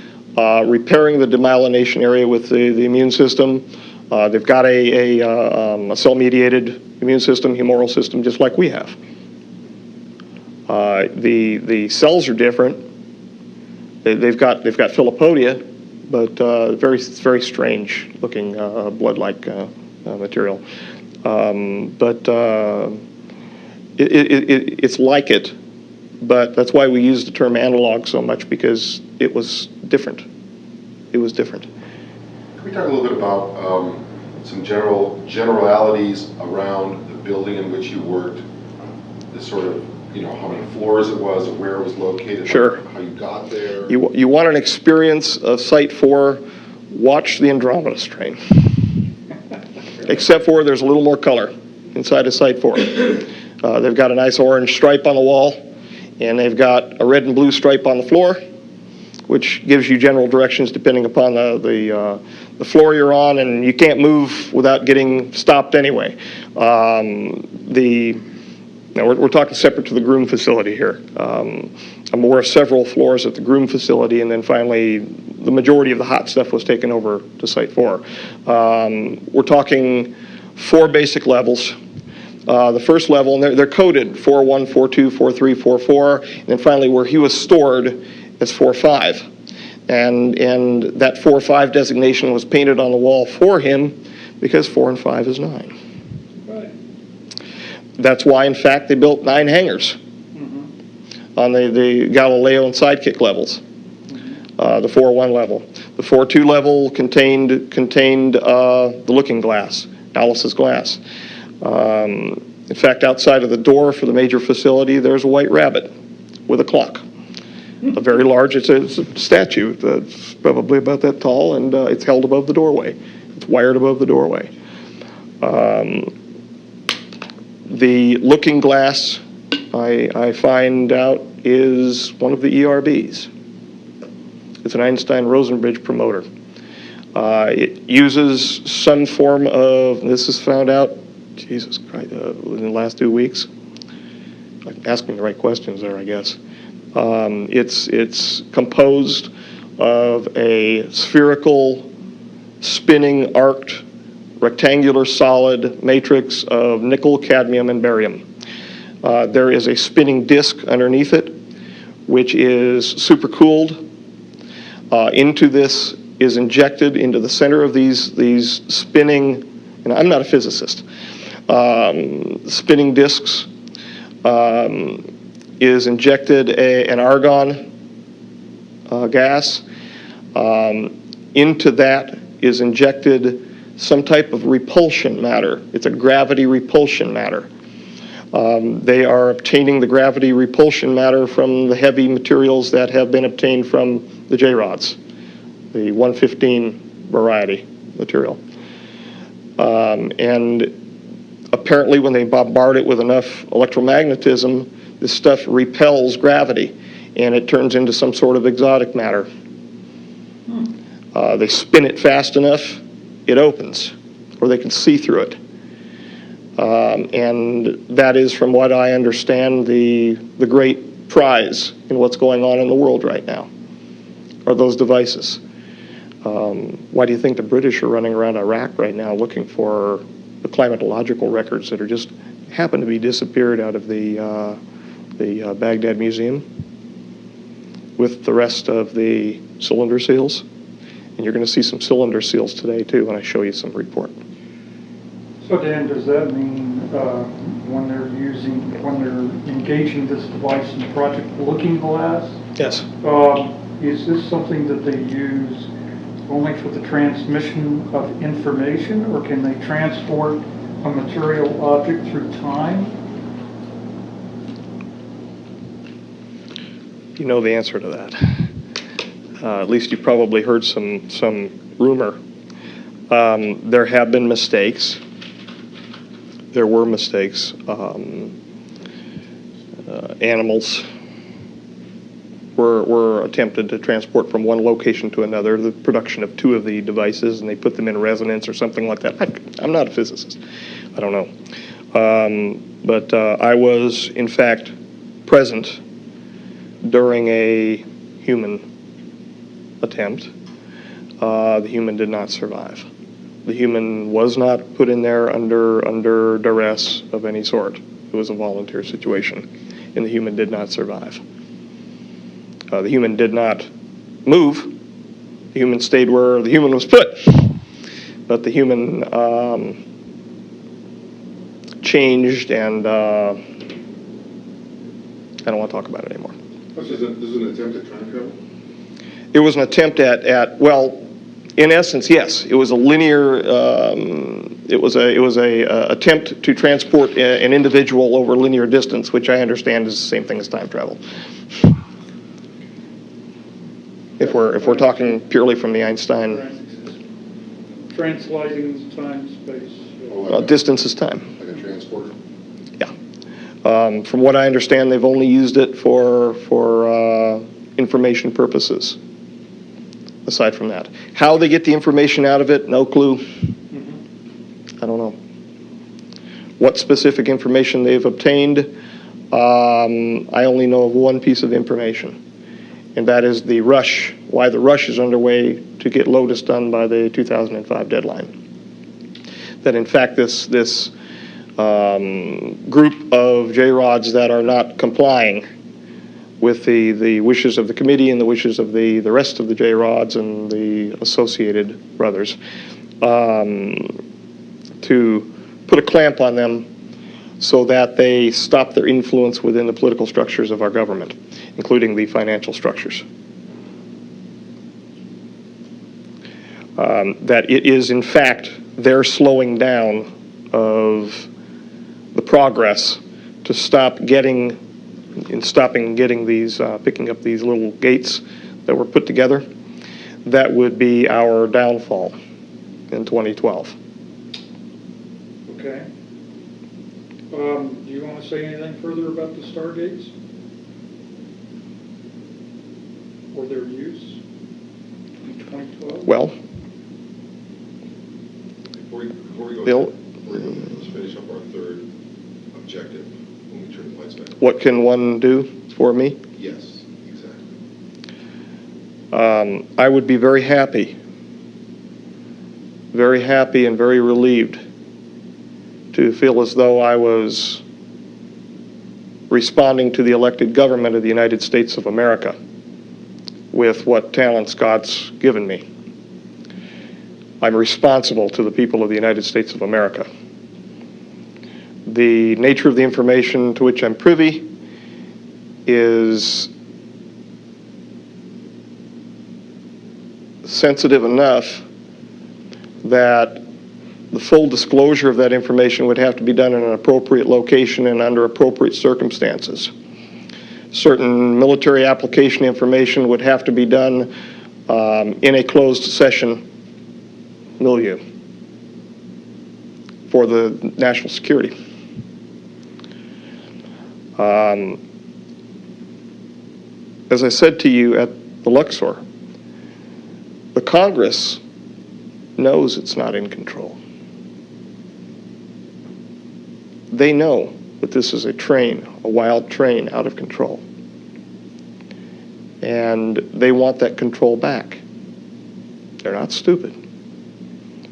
repairing the demyelination area with the immune system. They've got a cell-mediated immune system, humoral system, just like we have. The cells are different. They've got Philopodia, but very strange looking blood-like material. It's like it, but that's why we use the term analog so much, because it was different. It was different.
Can we talk a little bit about some generalities around the building in which you worked, the sort of, how many floors it was, or where it was located,
Sure.
how you got there?
You want an experience of Site 4, watch the Andromeda strain. Except for there's a little more color inside of Site 4. They've got a nice orange stripe on the wall, and they've got a red and blue stripe on the floor, which gives you general directions depending upon the floor you're on, and you can't move without getting stopped anyway. Now we're talking separate to the groom facility here. I'm aware of several floors at the groom facility, and then finally the majority of the hot stuff was taken over to Site 4. We're talking 4 basic levels. The first level, and they're coded 4.1, 4.2, 4.3, 4.4, and then finally where he was stored is 4.5. And that 4.5 designation was painted on the wall for him because 4 and 5 is 9. That's why, in fact, they built 9 hangars on the Galileo and Sidekick levels, the 4.1 level. The 4.2 level contained the looking glass, Alice's glass. In fact, outside of the door for the major facility, there's a white rabbit with a clock. A very large, it's a statue that's probably about that tall, and it's held above the doorway. It's wired above the doorway. The looking glass, I find out, is one of the ERBs. It's an Einstein-Rosenbridge promoter. It uses some form of, and this is found out, Jesus Christ, in the last 2 weeks. I'm asking the right questions there, I guess. It's composed of a spherical, spinning, arced, rectangular solid matrix of nickel, cadmium, and barium. There is a spinning disk underneath it, which is supercooled. Into this is injected into the center of these spinning, and I'm not a physicist, spinning disks, is injected an argon gas. Into that is injected some type of repulsion matter. It's a gravity repulsion matter. They are obtaining the gravity repulsion matter from the heavy materials that have been obtained from the J-rods, the 115 variety material. And apparently when they bombard it with enough electromagnetism, this stuff repels gravity, and it turns into some sort of exotic matter. They spin it fast enough, it opens, or they can see through it. And that is, from what I understand, the great prize in what's going on in the world right now, are those devices. Why do you think the British are running around Iraq right now looking for the climatological records that are just happen to be disappeared out of the Baghdad Museum with the rest of the cylinder seals? And you're going to see some cylinder seals today too when I show you some report.
So Dan, does that mean when they're engaging this device in Project Looking Glass?
Yes.
Is this something that they use only for the transmission of information, or can they transport a material object through time?
You know the answer to that. At least you probably heard some rumor. There have been mistakes. There were mistakes. Animals were attempted to transport from one location to another, the production of 2 of the devices, and they put them in resonance or something like that. I'm not a physicist. I don't know. But I was, in fact, present during a human attempt. The human did not survive. The human was not put in there under duress of any sort. It was a volunteer situation. and the human did not survive. The human did not move. The human stayed where the human was put. But the human changed, and I don't want to talk about it anymore.
This is an attempt at time travel?
It was an attempt at well, in essence, yes. It was a linear. It was a attempt to transport an individual over a linear distance, which I understand is the same thing as time travel. If we're talking purely from the Einstein,
Translating time, space.
distance is time.
Like a transporter?
Yeah. From what I understand, they've only used it for information purposes. Aside from that, how they get the information out of it, no clue. I don't know. What specific information they've obtained, I only know of one piece of information, and that is the rush, why the rush is underway to get Lotus done by the 2005 deadline. That in fact this group of J-Rods that are not complying with the wishes of the committee and the wishes of the rest of the J-Rods and the associated brothers, to put a clamp on them so that they stop their influence within the political structures of our government, including the financial structures. That it is in fact their slowing down of the progress to stopping getting these, picking up these little gates that were put together, that would be our downfall in 2012.
Okay. Do you want to say anything further about the Stargates? Or their use in 2012?
Well,
Before we go
Bill?
there, let's finish up our third objective when we turn the lights back on.
what can one do for me?
Yes, exactly.
I would be very happy and very relieved to feel as though I was responding to the elected government of the United States of America with what talents God's given me. I'm responsible to the people of the United States of America. The nature of the information to which I'm privy is sensitive enough that the full disclosure of that information would have to be done in an appropriate location and under appropriate circumstances. Certain military application information would have to be done in a closed session milieu for the national security. As I said to you at the Luxor, the Congress knows it's not in control. They know that this is a wild train out of control. And they want that control back. They're not stupid.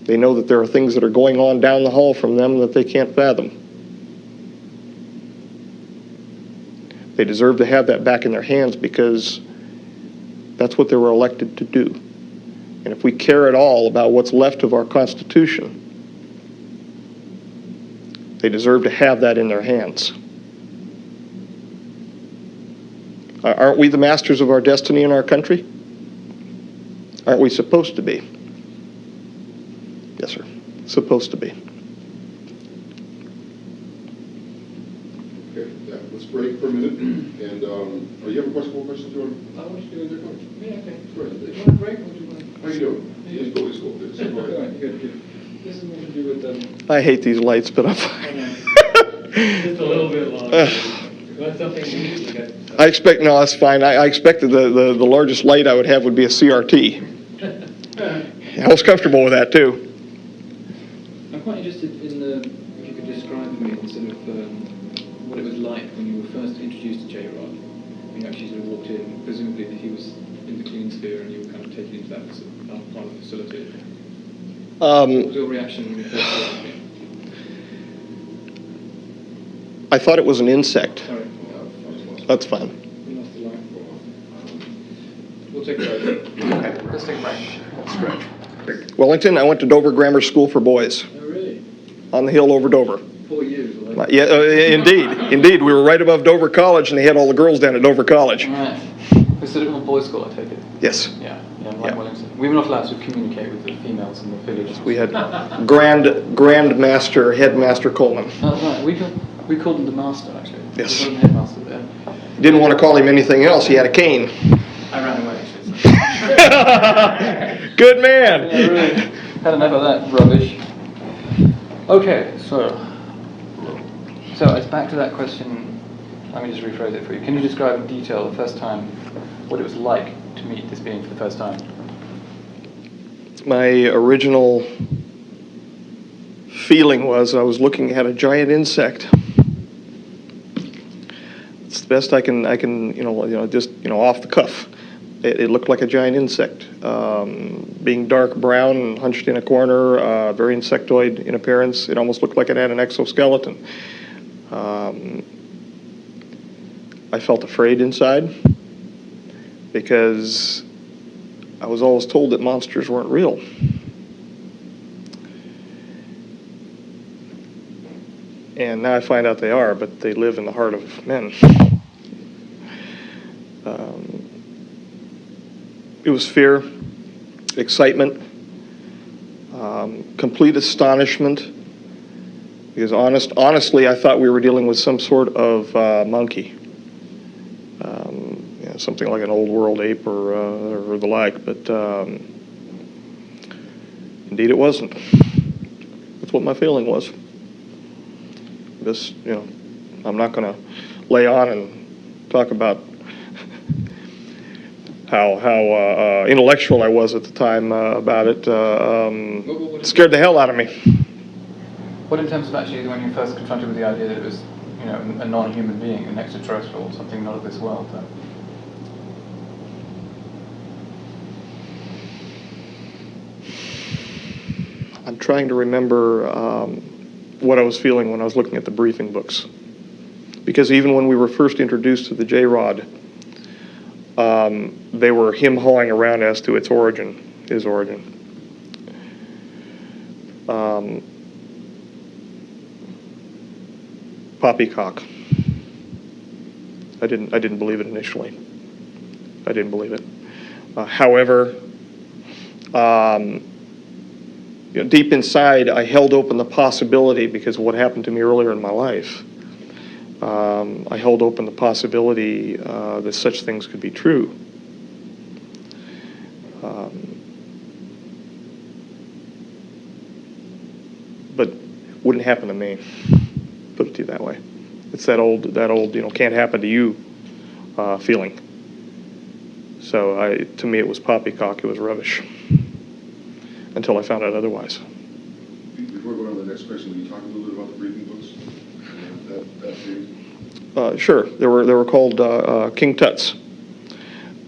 They know that there are things that are going on down the hall from them that they can't fathom. They deserve to have that back in their hands because that's what they were elected to do. And if we care at all about what's left of our Constitution, they deserve to have that in their hands. Aren't we the masters of our destiny in our country? Aren't we supposed to be? Yes, sir. Supposed to be.
Okay, yeah, let's break for a minute. And, you have a question, more questions, Jordan?
I want you to do their question. Yeah, okay.
Sure.
Do you want a break or do you want
How you doing? Let's go. Go ahead.
Good. This is more to do with
I hate these lights, but I'm
Just a little bit longer. You want something new?
I expect, no, that's fine. I expected the largest light I would have would be a CRT. I was comfortable with that, too.
I'm quite interested in if you could describe for me sort of what it was like when you were first introduced to J-Rod. When you actually sort of walked in, presumably that he was in the clean sphere and you were kind of taken into that sort of part of the facility. What was your reaction when you first saw him?
I thought it was an insect.
Sorry.
That's fine.
We lost the line. We'll take a break. Let's take a break. Stretch.
Wellington, I went to Dover Grammar School for Boys,
Oh, really?
on the hill over Dover.
4 years, right?
Yeah, indeed. We were right above Dover College, and they had all the girls down at Dover College.
Right. Was it a boys' school, I take it?
Yes.
Yeah, like
Yeah.
Wellington. We were not allowed to communicate with the females in the village.
We had Grandmaster, Headmaster Coleman.
That's right. We called him the master, actually.
Yes.
We called him headmaster there.
Didn't want to call him anything else. He had a cane.
I ran away, actually.
Good man.
Yeah, really. Had enough of that rubbish. Okay, so it's back to that question. Let me just rephrase it for you. Can you describe in detail the first time, what it was like to meet this being for the first time?
My original feeling was I was looking at a giant insect. It's the best I can, just off the cuff. It looked like a giant insect, being dark brown and hunched in a corner, very insectoid in appearance. It almost looked like it had an exoskeleton. I felt afraid inside because I was always told that monsters weren't real. And now I find out they are, but they live in the heart of men. It was fear, excitement, complete astonishment, because honestly, I thought we were dealing with some sort of monkey, something like an old world ape or the like, but indeed it wasn't. That's what my feeling was. This, I'm not going to lay on and talk about how intellectual I was at the time about it. It scared the hell out of me.
What in terms of actually when you first confronted with the idea that it was, a non-human being, an extraterrestrial, something not of this world?
I'm trying to remember what I was feeling when I was looking at the briefing books. Because even when we were first introduced to the J-Rod, they were him-hawing around as to its origin, his origin. Poppycock. I didn't believe it initially. I didn't believe it. However, deep inside, I held open the possibility, because of what happened to me earlier in my life. I held open the possibility that such things could be true. But it wouldn't happen to me, put it to you that way. It's that old, can't happen to you feeling. So to me, it was poppycock, it was rubbish, until I found out otherwise.
Before we go on to the next question, will you talk a little bit about the briefing books? That series?
Sure. They were called King Tuts,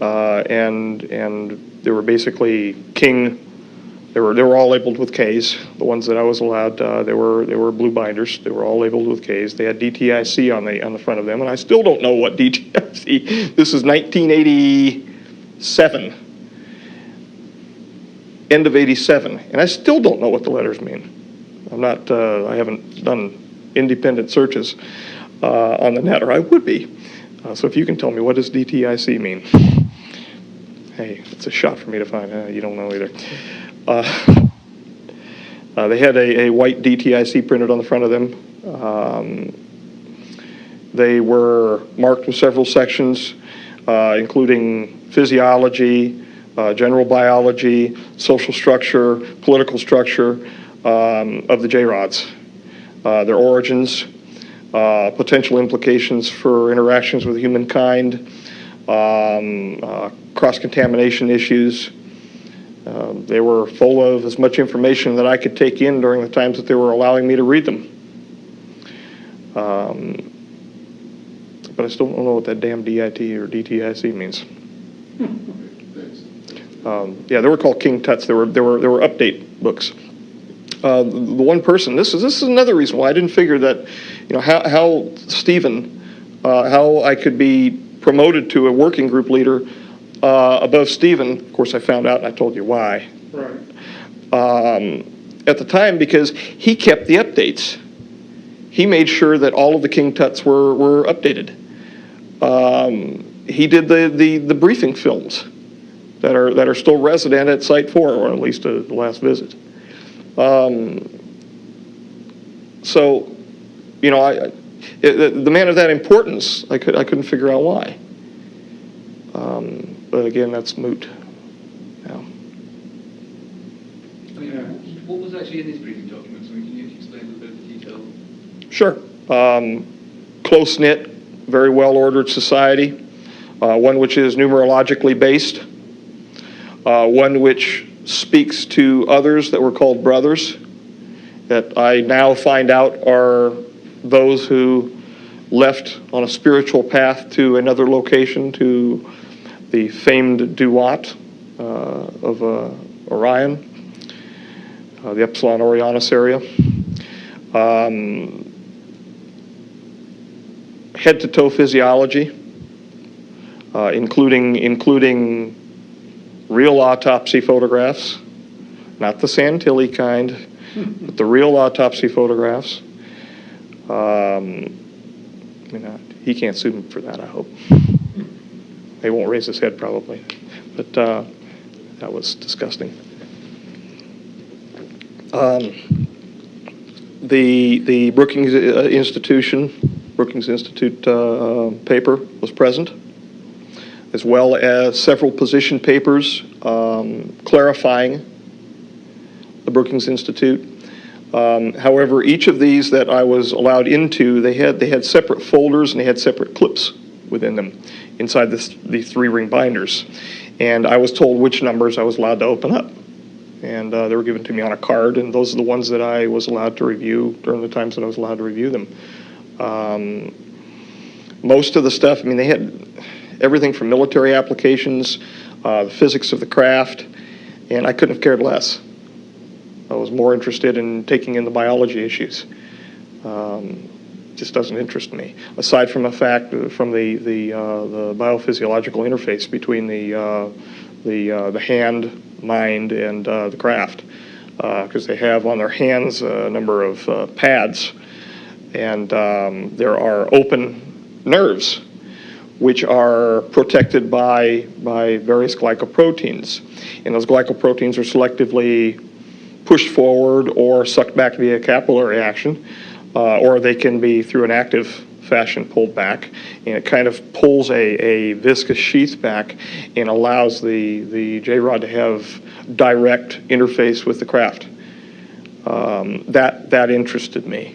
and they were basically King. They were all labeled with K's. The ones that I was allowed, they were blue binders. They were all labeled with K's. They had DTIC on the front of them, and I still don't know what DTIC. This is 1987, end of '87, and I still don't know what the letters mean. I haven't done independent searches on the net, or I would be. So if you can tell me, what does DTIC mean? Hey, it's a shot for me to find. You don't know either. They had a white DTIC printed on the front of them. They were marked with several sections, including physiology, general biology, social structure, political structure of the J-rods, their origins, potential implications for interactions with humankind, cross-contamination issues. They were full of as much information that I could take in during the times that they were allowing me to read them. But I still don't know what that damn DIT or DTIC means. Yeah, they were called King Tuts. They were update books. The one person, this is another reason why I didn't figure that, how Stephen how I could be promoted to a working group leader above Stephen. Of course, I found out, and I told you why.
Right.
At the time, because he kept the updates. He made sure that all of the King Tuts were updated. He did the briefing films that are still resident at Site 4, or at least the last visit. So, you know, the man of that importance, I couldn't figure out why. But again, that's moot now.
I mean, what was actually in these briefing documents? I mean, can you explain a little bit of the detail?
Sure. Close-knit, very well-ordered society, one which is numerologically based, one which speaks to others that were called brothers, that I now find out are those who left on a spiritual path to another location, to the famed Duat of Orion, the Epsilon Orionis area. Head-to-toe physiology, including real autopsy photographs, not the Santilli kind, but the real autopsy photographs. He can't sue me for that, I hope. He won't raise his head probably, but that was disgusting. The Brookings Institute paper was present, as well as several position papers clarifying the Brookings Institute. However, each of these that I was allowed into, they had separate folders and they had separate clips within them inside these 3-ring binders. And I was told which numbers I was allowed to open up. And they were given to me on a card, and those are the ones that I was allowed to review during the times that I was allowed to review them. Most of the stuff, I mean, they had everything from military applications, the physics of the craft, and I couldn't have cared less. I was more interested in taking in the biology issues. Just doesn't interest me. Aside from the fact, from the biophysiological interface between the hand, mind, and the craft, because they have on their hands a number of pads, and there are open nerves which are protected by various glycoproteins, and those glycoproteins are selectively pushed forward or sucked back via capillary action, or they can be through an active fashion pulled back, and it kind of pulls a viscous sheath back and allows the J-rod to have direct interface with the craft. That interested me,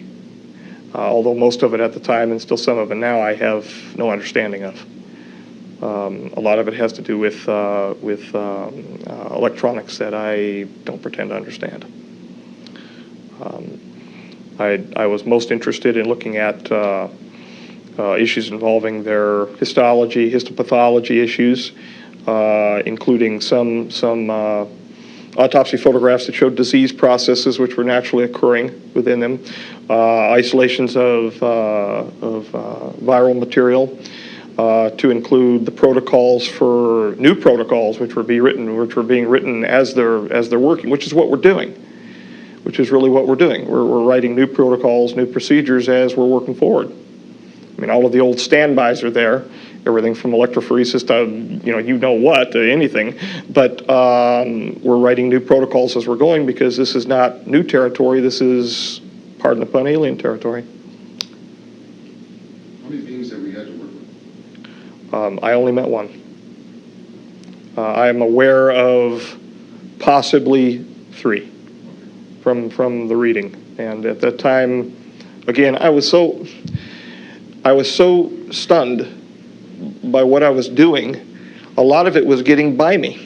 although most of it at the time, and still some of it now, I have no understanding of. A lot of it has to do with electronics that I don't pretend to understand. I was most interested in looking at issues involving their histology, histopathology issues, including some autopsy photographs that showed disease processes which were naturally occurring within them, isolations of viral material, to include the protocols for new protocols which were being written as they're working, which is what we're doing. Which is really what we're doing. We're writing new protocols, new procedures as we're working forward. I mean, all of the old standbys are there, everything from electrophoresis to, you know what, to anything. But we're writing new protocols as we're going, because this is not new territory. This is, pardon the pun, alien territory.
How many beings have we had to work with?
I only met one. I am aware of possibly 3. From the reading, and at that time, again, I was so stunned by what I was doing. A lot of it was getting by me.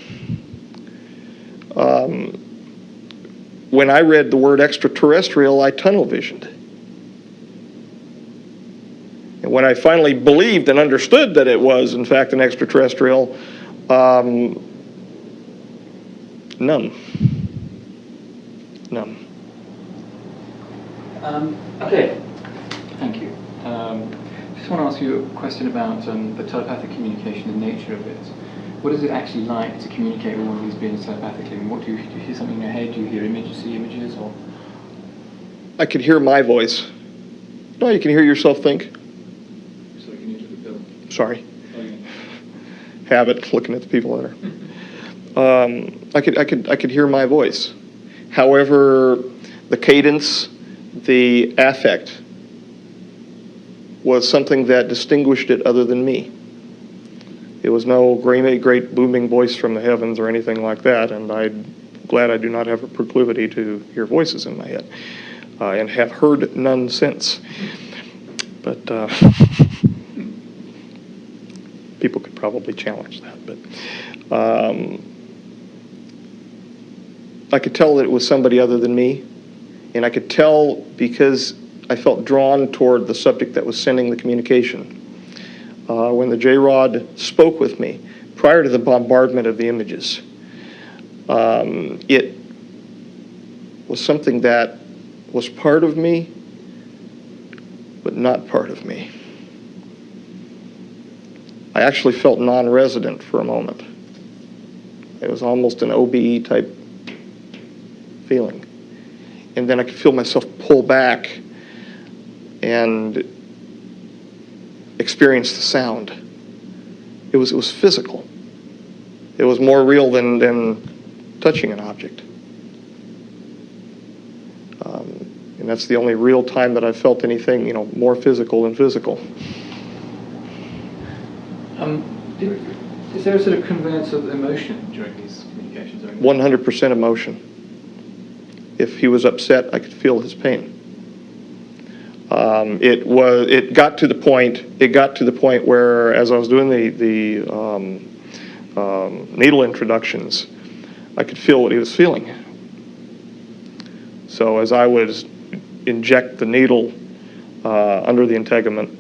When I read the word extraterrestrial, I tunnel visioned, and when I finally believed and understood that it was in fact an extraterrestrial, numb.
Okay, thank you.
just want to ask you a question about the telepathic communication, the nature of it. What is it actually like to communicate with one of these beings telepathically? And what do you hear something in your head? Do you hear images, see images, or?
I could hear my voice. No, you can hear yourself think.
Sorry, can you do the bill?
Sorry.
Oh, yeah.
Habit, looking at the people that are. I could hear my voice. However, the cadence, the affect was something that distinguished it other than me. It was no great booming voice from the heavens or anything like that, and I'm glad I do not have a proclivity to hear voices in my head, and have heard none since. But people could probably challenge that. But I could tell that it was somebody other than me, and I could tell because I felt drawn toward the subject that was sending the communication. When the J-Rod spoke with me, prior to the bombardment of the images, it was something that was part of me, but not part of me. I actually felt non-resident for a moment. It was almost an OBE type feeling. And then I could feel myself pull back and experience the sound. It was physical. It was more real than touching an object. And that's the only real time that I felt anything, more physical than physical.
Is there a sort of conveyance of emotion during these communications? Or
100% emotion. If he was upset, I could feel his pain. It got to the point where, as I was doing the needle introductions, I could feel what he was feeling. So as I would inject the needle under the integument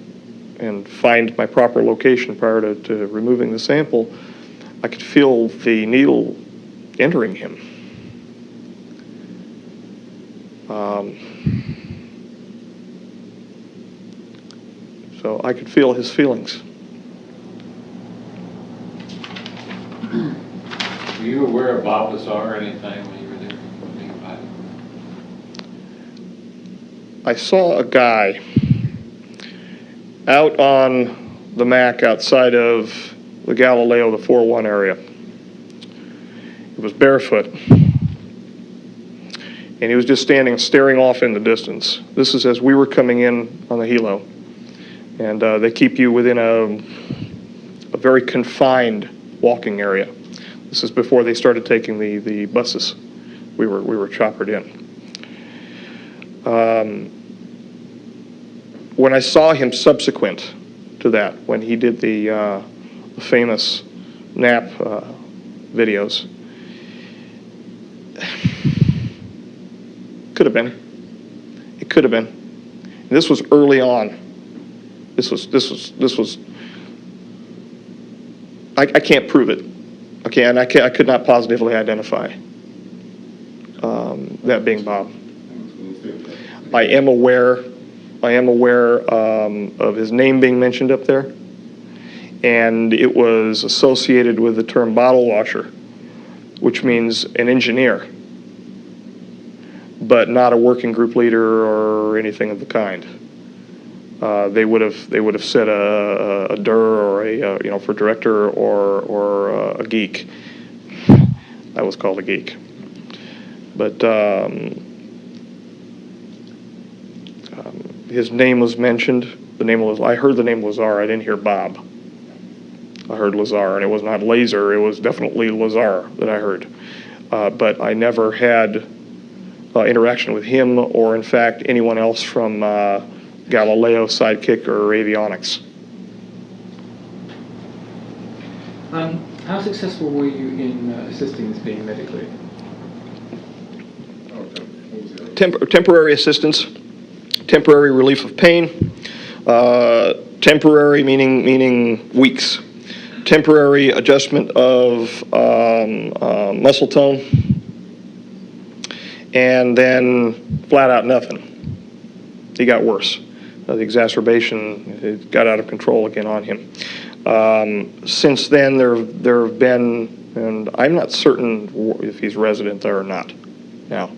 and find my proper location prior to removing the sample, I could feel the needle entering him. So I could feel his feelings.
Were you aware of Bob Lazar anytime when you were there being invited?
I saw a guy out on the MAC outside of the Galileo, the 4-1 area. He was barefoot. And he was just staring off in the distance. This is as we were coming in on the helo. And they keep you within a very confined walking area. This is before they started taking the buses. We were choppered in. When I saw him subsequent to that, when he did the famous nap videos, could have been. It could have been. And this was early on. This was. I can't prove it. Okay, and I could not positively identify that being Bob. I am aware of his name being mentioned up there, and it was associated with the term bottle washer, which means an engineer, but not a working group leader or anything of the kind. They would have said a DIR or a for director or a geek. I was called a geek, but his name was mentioned. I heard the name Lazar. I didn't hear Bob. I heard Lazar, and it was not Laser. It was definitely Lazar that I heard. But I never had interaction with him or, in fact, anyone else from Galileo, Sidekick, or Avionics.
How successful were you in assisting this being medically?
Temporary assistance, temporary relief of pain, temporary meaning weeks, temporary adjustment of muscle tone, and then flat out nothing. He got worse. the exacerbation, it got out of control again on him. Since then, there have been, and I'm not certain if he's resident there or not now,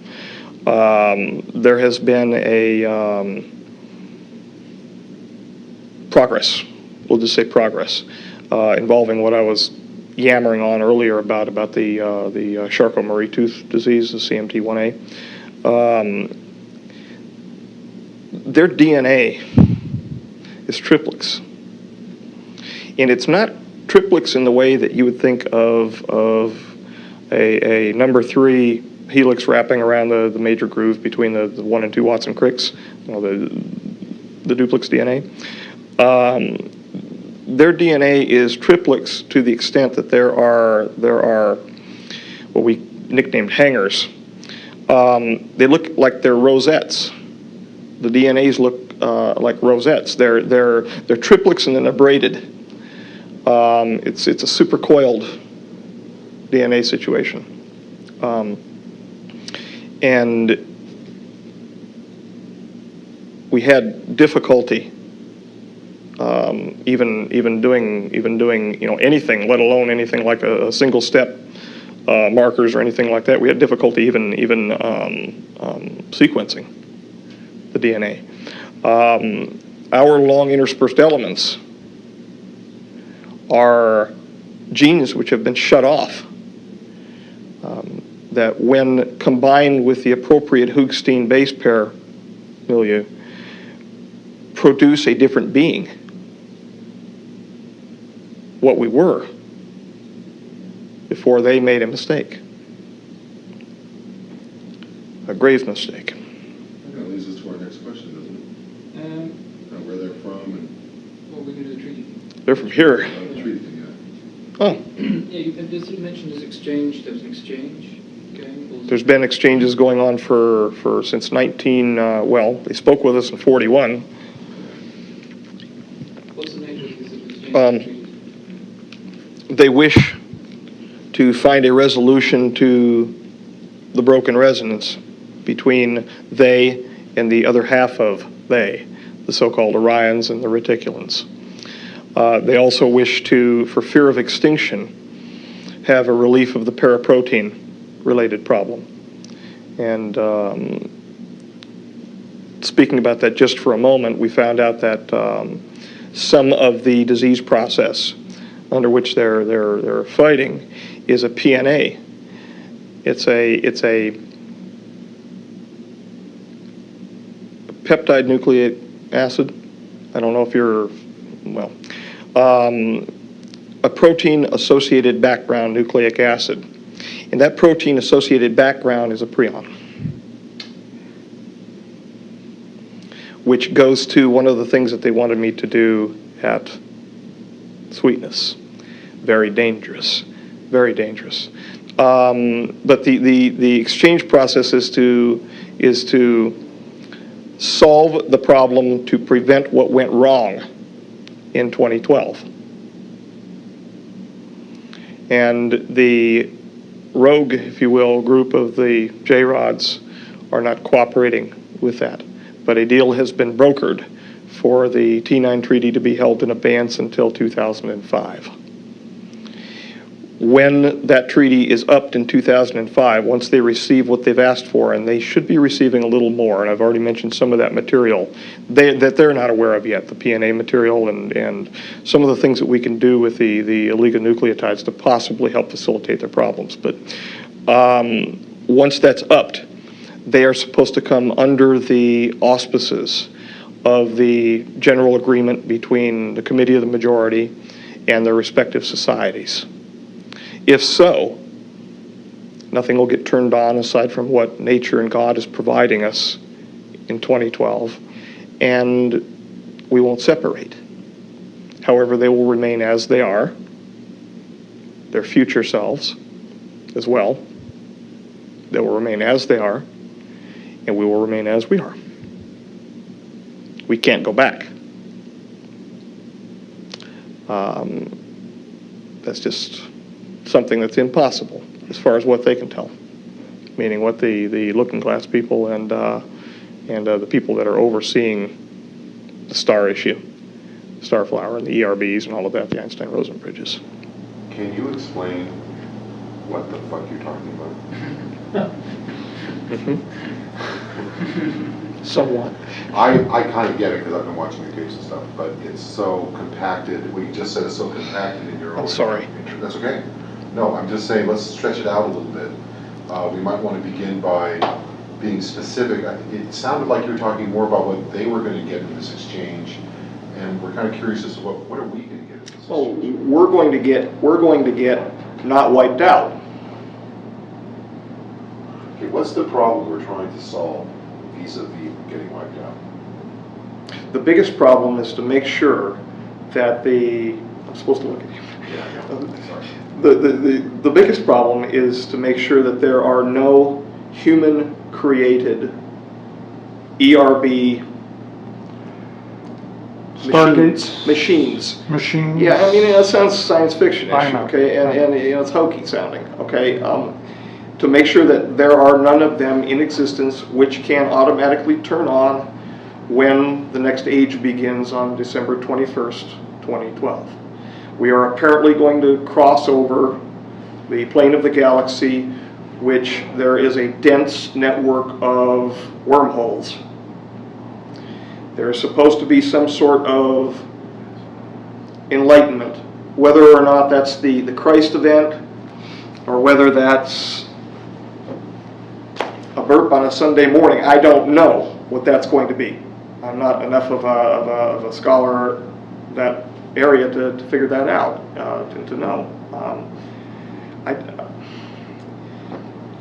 there has been a progress, we'll just say progress, involving what I was yammering on earlier about the Charcot-Marie-Tooth disease, the CMT1A. Their DNA is triplex. And it's not triplex in the way that you would think of a number 3 helix wrapping around the major groove between the 1 and 2 Watson Cricks, the duplex DNA. Their DNA is triplex to the extent that there are what we nicknamed hangers. They look like they're rosettes. The DNAs look like rosettes. They're triplex and then they're braided. It's a supercoiled DNA situation. And we had difficulty even doing anything, let alone anything like a single step markers or anything like that. We had difficulty even sequencing the DNA. Our long interspersed elements are genes which have been shut off, that when combined with the appropriate Hoogsteen base pair milieu, produce a different being, what we were before they made a mistake, a grave mistake.
That leads us to our next question, doesn't it? Where they're from and
What we can do the treaty.
They're from here.
the treaty thing, yeah.
Oh,
Yeah, you sort of mentioned this exchange. There was an exchange going.
there's been exchanges going on for since they spoke with us in 41.
What's the nature of this exchange?
They wish to find a resolution to the broken resonance between they and the other half of they, the so-called Orions and the Reticulans. They also wish to, for fear of extinction, have a relief of the paraprotein-related problem. And speaking about that just for a moment, we found out that some of the disease process under which they're fighting is a PNA. It's a peptide nucleic acid. I don't know if you're, a protein-associated background nucleic acid. And that protein-associated background is a prion, which goes to one of the things that they wanted me to do at Sweetness. Very dangerous, very dangerous. But the exchange process is to solve the problem to prevent what went wrong in 2012. And the rogue, if you will, group of the J-Rods are not cooperating with that. But a deal has been brokered for the T9 treaty to be held in abeyance until 2005. When that treaty is upped in 2005, once they receive what they've asked for, and they should be receiving a little more, and I've already mentioned some of that material that they're not aware of yet, the PNA material and some of the things that we can do with the oligonucleotides to possibly help facilitate their problems. But once that's upped, they are supposed to come under the auspices of the general agreement between the Committee of the Majority and their respective societies. If so, nothing will get turned on aside from what nature and God is providing us in 2012, and we won't separate. However, they will remain as they are, their future selves as well. They will remain as they are, and we will remain as we are. We can't go back. That's just something that's impossible as far as what they can tell, meaning what the looking glass people and the people that are overseeing the star issue, star flower and the ERBs and all of that, the Einstein-Rosen bridges.
Can you explain what the fuck you're talking about?
Somewhat.
I kind of get it because I've been watching your tapes and stuff, but it's so compacted, what you just said is so compacted in your own.
I'm sorry.
That's okay. No, I'm just saying, let's stretch it out a little bit. We might want to begin by being specific. It sounded like you were talking more about what they were going to get in this exchange, and we're kind of curious as to what are we going to get in this exchange?
Well, we're going to get not wiped out.
Okay, what's the problem we're trying to solve vis-a-vis getting wiped out?
The biggest problem is to make sure that I'm supposed to look at you.
Yeah, I know. Sorry.
The biggest problem is to make sure that there are no human-created ERB
Stargates?
machines.
Machines?
Yeah, I mean, that sounds science fiction-ish,
I know.
okay, and you know, it's hokey sounding, okay? To make sure that there are none of them in existence which can automatically turn on when the next age begins on December 21st, 2012. We are apparently going to cross over the plane of the galaxy, which there is a dense network of wormholes. There's supposed to be some sort of enlightenment, whether or not that's the Christ event, or whether that's a burp on a Sunday morning. I don't know what that's going to be. I'm not enough of a scholar that area to figure that out, to know.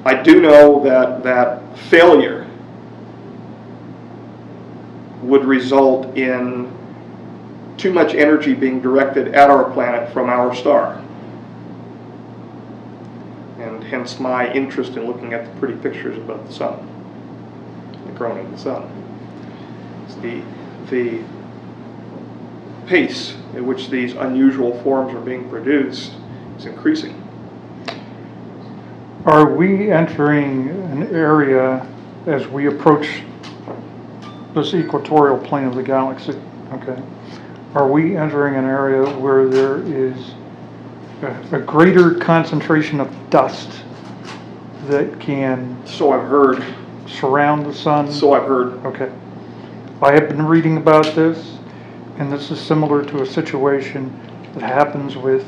I do know that failure would result in too much energy being directed at our planet from our star. And hence my interest in looking at the pretty pictures about the sun, the corona of the sun. It's the pace at which these unusual forms are being produced is increasing.
Are we entering an area as we approach this equatorial plane of the galaxy? Okay. Are we entering an area where there is a greater concentration of dust that can
So I've heard.
surround the sun?
So I've heard.
Okay. I have been reading about this, and this is similar to a situation that happens with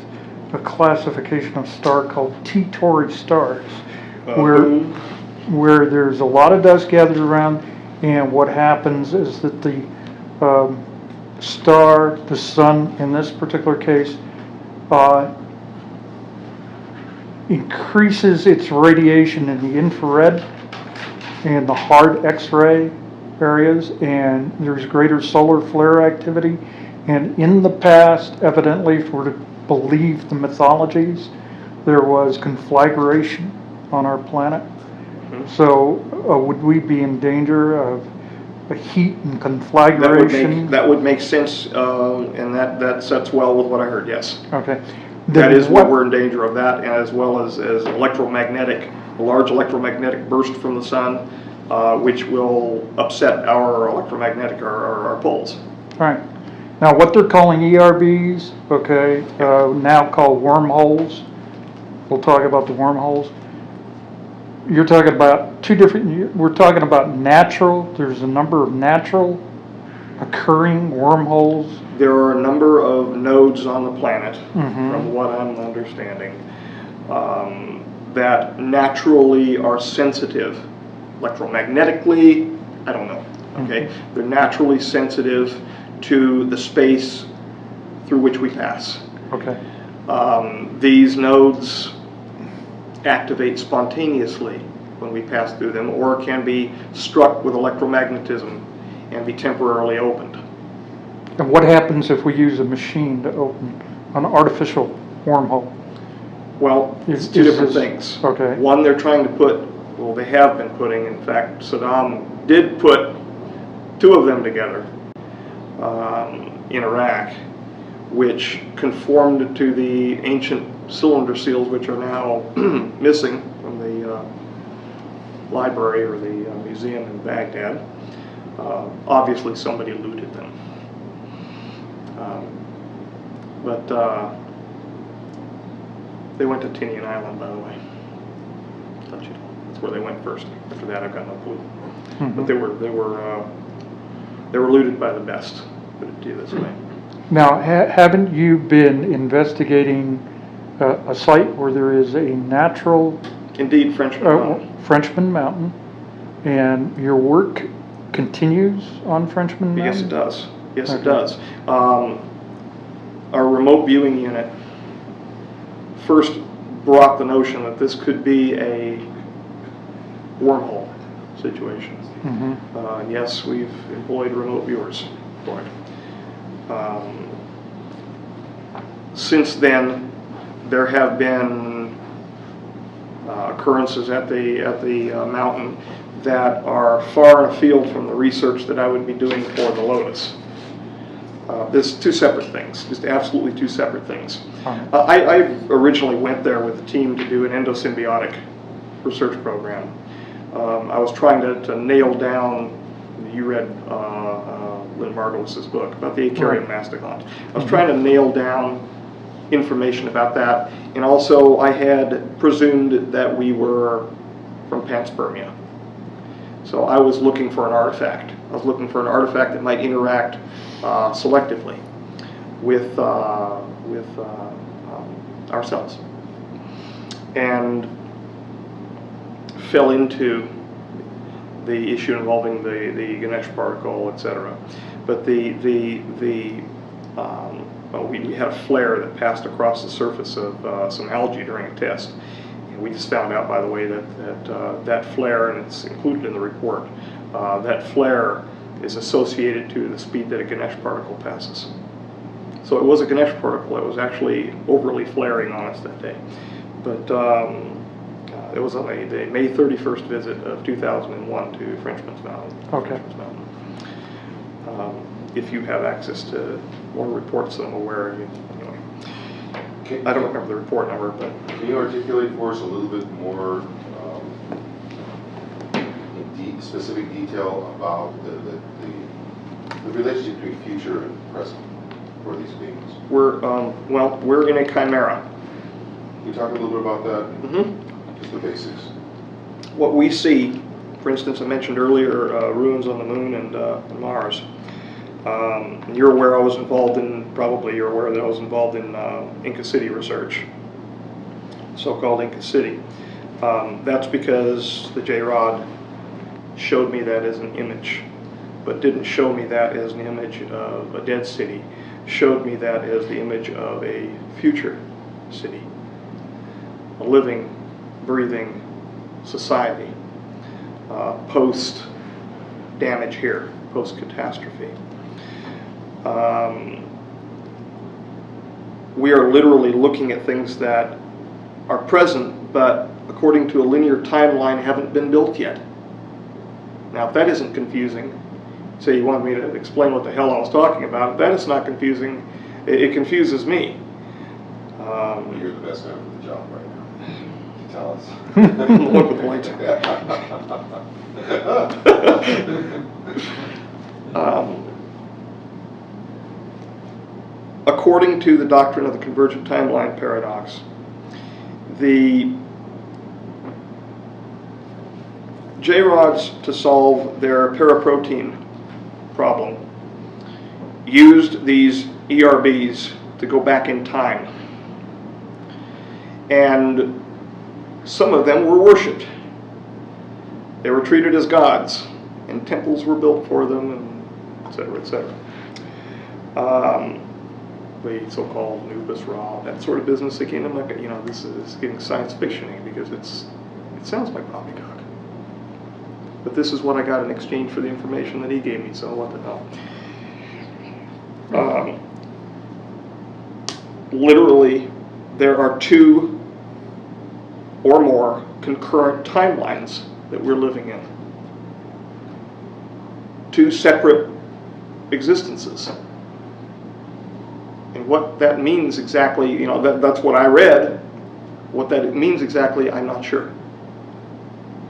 a classification of star called T-Tauri stars, where there's a lot of dust gathered around, and what happens is that the star, the sun in this particular case, increases its radiation in the infrared and the hard X-ray areas, and there's greater solar flare activity. And in the past, evidently, if we're to believe the mythologies, there was conflagration on our planet. So would we be in danger of a heat and conflagration?
That would make sense, and that sets well with what I heard, yes.
Okay.
That
Then
is what we're in danger of, that, as well as a large electromagnetic burst from the sun, which will upset our electromagnetic, our poles.
All right. Now, what they're calling ERBs, okay, now called wormholes. We'll talk about the wormholes. You're talking about we're talking about natural, there's a number of natural occurring wormholes.
There are a number of nodes on the planet,
Mhm.
from what I'm understanding, that naturally are sensitive electromagnetically. I don't know. Okay, they're naturally sensitive to the space through which we pass.
Okay.
These nodes activate spontaneously when we pass through them, or can be struck with electromagnetism and be temporarily opened.
And what happens if we use a machine to open an artificial wormhole?
Well, it's
Is
two different
this-
things.
okay.
One, they're trying to put, well, they have been putting, in fact, Saddam did put two of them together in Iraq, which conformed to the ancient cylinder seals, which are now missing from the library or the museum in Baghdad. Obviously, somebody looted them. But they went to Tinian Island, by the way. Let you know. That's where they went first. After that, I've got no clue. But they were looted by the best. Put it to you this way.
Now, haven't you been investigating a site where there is a natural
Indeed, Frenchman Mountain.
Frenchman Mountain, and your work continues on Frenchman Mountain?
Yes, it does. Yes,
Okay.
it does. Our remote viewing unit first brought the notion that this could be a wormhole situation. And yes, we've employed remote viewers for it. Since then, there have been occurrences at the mountain that are far and afield from the research that I would be doing for the Lotus. There's two separate things, just absolutely two separate things. I originally went there with a team to do an endosymbiotic research program. I was trying to nail down, you read Lynn Margulis's book about the Acarian mastodon. I was trying to nail down information about that, and also I had presumed that we were from panspermia. So I was looking for an artifact. I was looking for an artifact that might interact selectively with our cells, and fell into the issue involving the Ganesh particle, etc. But we had a flare that passed across the surface of some algae during a test. And we just found out, by the way, that flare, and it's included in the report, that flare is associated to the speed that a Ganesh particle passes. So it was a Ganesh particle that was actually overly flaring on us that day. But it was on the May 31st visit of 2001 to Frenchman's Mountain.
Okay.
Frenchman's Mountain. If you have access to more reports than I'm aware of, anyway. I don't remember the report number, but
Can you articulate for us a little bit more specific detail about the relationship between future and present for these beings?
we're in a chimera.
Can you talk a little bit about that? Just the basics.
What we see, for instance, I mentioned earlier ruins on the moon and Mars. You're aware I was involved in, probably you're aware that I was involved in Inca City research, so-called Inca City. That's because the J-Rod showed me that as an image, but didn't show me that as an image of a dead city, showed me that as the image of a future city, a living, breathing society, post-damage here, post-catastrophe. We are literally looking at things that are present, but according to a linear timeline haven't been built yet. Now, if that isn't confusing, say you want me to explain what the hell I was talking about, if that is not confusing, it confuses me.
You're the best man for the job right now. Tell us.
Look with the lights. According to the doctrine of the convergent timeline paradox, the J-rods, to solve their paraprotein problem, used these ERBs to go back in time. And some of them were worshipped. They were treated as gods, and temples were built for them, and et cetera, et cetera. The so-called Anubis Ra, that sort of business. Again, I'm not, this is getting science fiction-y because it sounds like poppycock. But this is what I got in exchange for the information that he gave me, so what the hell. Literally, there are two or more concurrent timelines that we're living in. Two separate existences. And what that means exactly, that's what I read. What that means exactly, I'm not sure.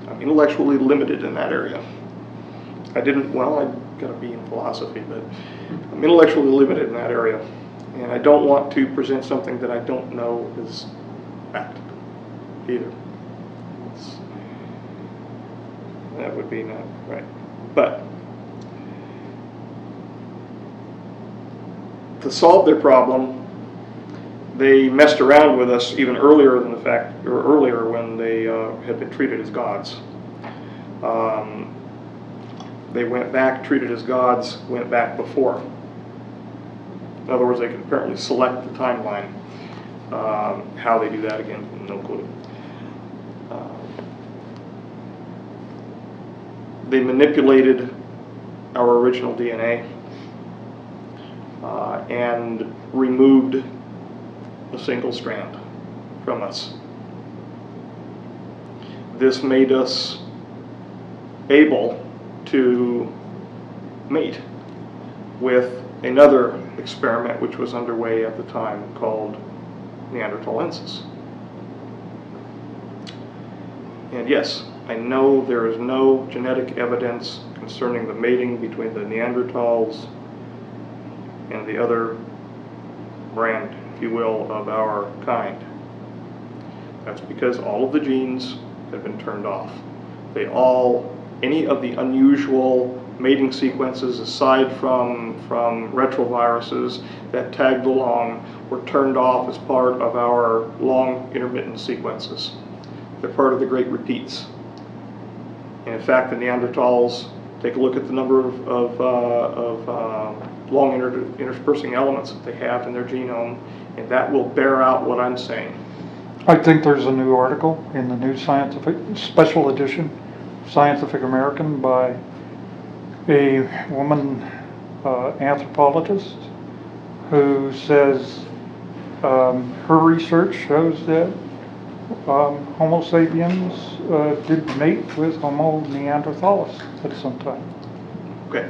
I'm intellectually limited in that area. I got a B in philosophy, but I'm intellectually limited in that area. And I don't want to present something that I don't know is fact either. That would be not right. But to solve their problem, they messed around with us even earlier than earlier when they had been treated as gods. They went back, treated as gods, went back before. In other words, they could apparently select the timeline. How they do that, again, no clue. They manipulated our original DNA and removed a single strand from us. This made us able to mate with another experiment which was underway at the time called Neanderthalensis. And yes, I know there is no genetic evidence concerning the mating between the Neanderthals and the other brand, if you will, of our kind. That's because all of the genes have been turned off. Any of the unusual mating sequences aside from retroviruses that tagged along were turned off as part of our long intermittent sequences. They're part of the great repeats. And in fact, the Neanderthals, take a look at the number of long interspersing elements that they have in their genome, and that will bear out what I'm saying.
I think there's a new article in the new scientific special edition, Scientific American, by a woman anthropologist who says her research shows that Homo sapiens did mate with Homo neanderthalis at some time.
Okay.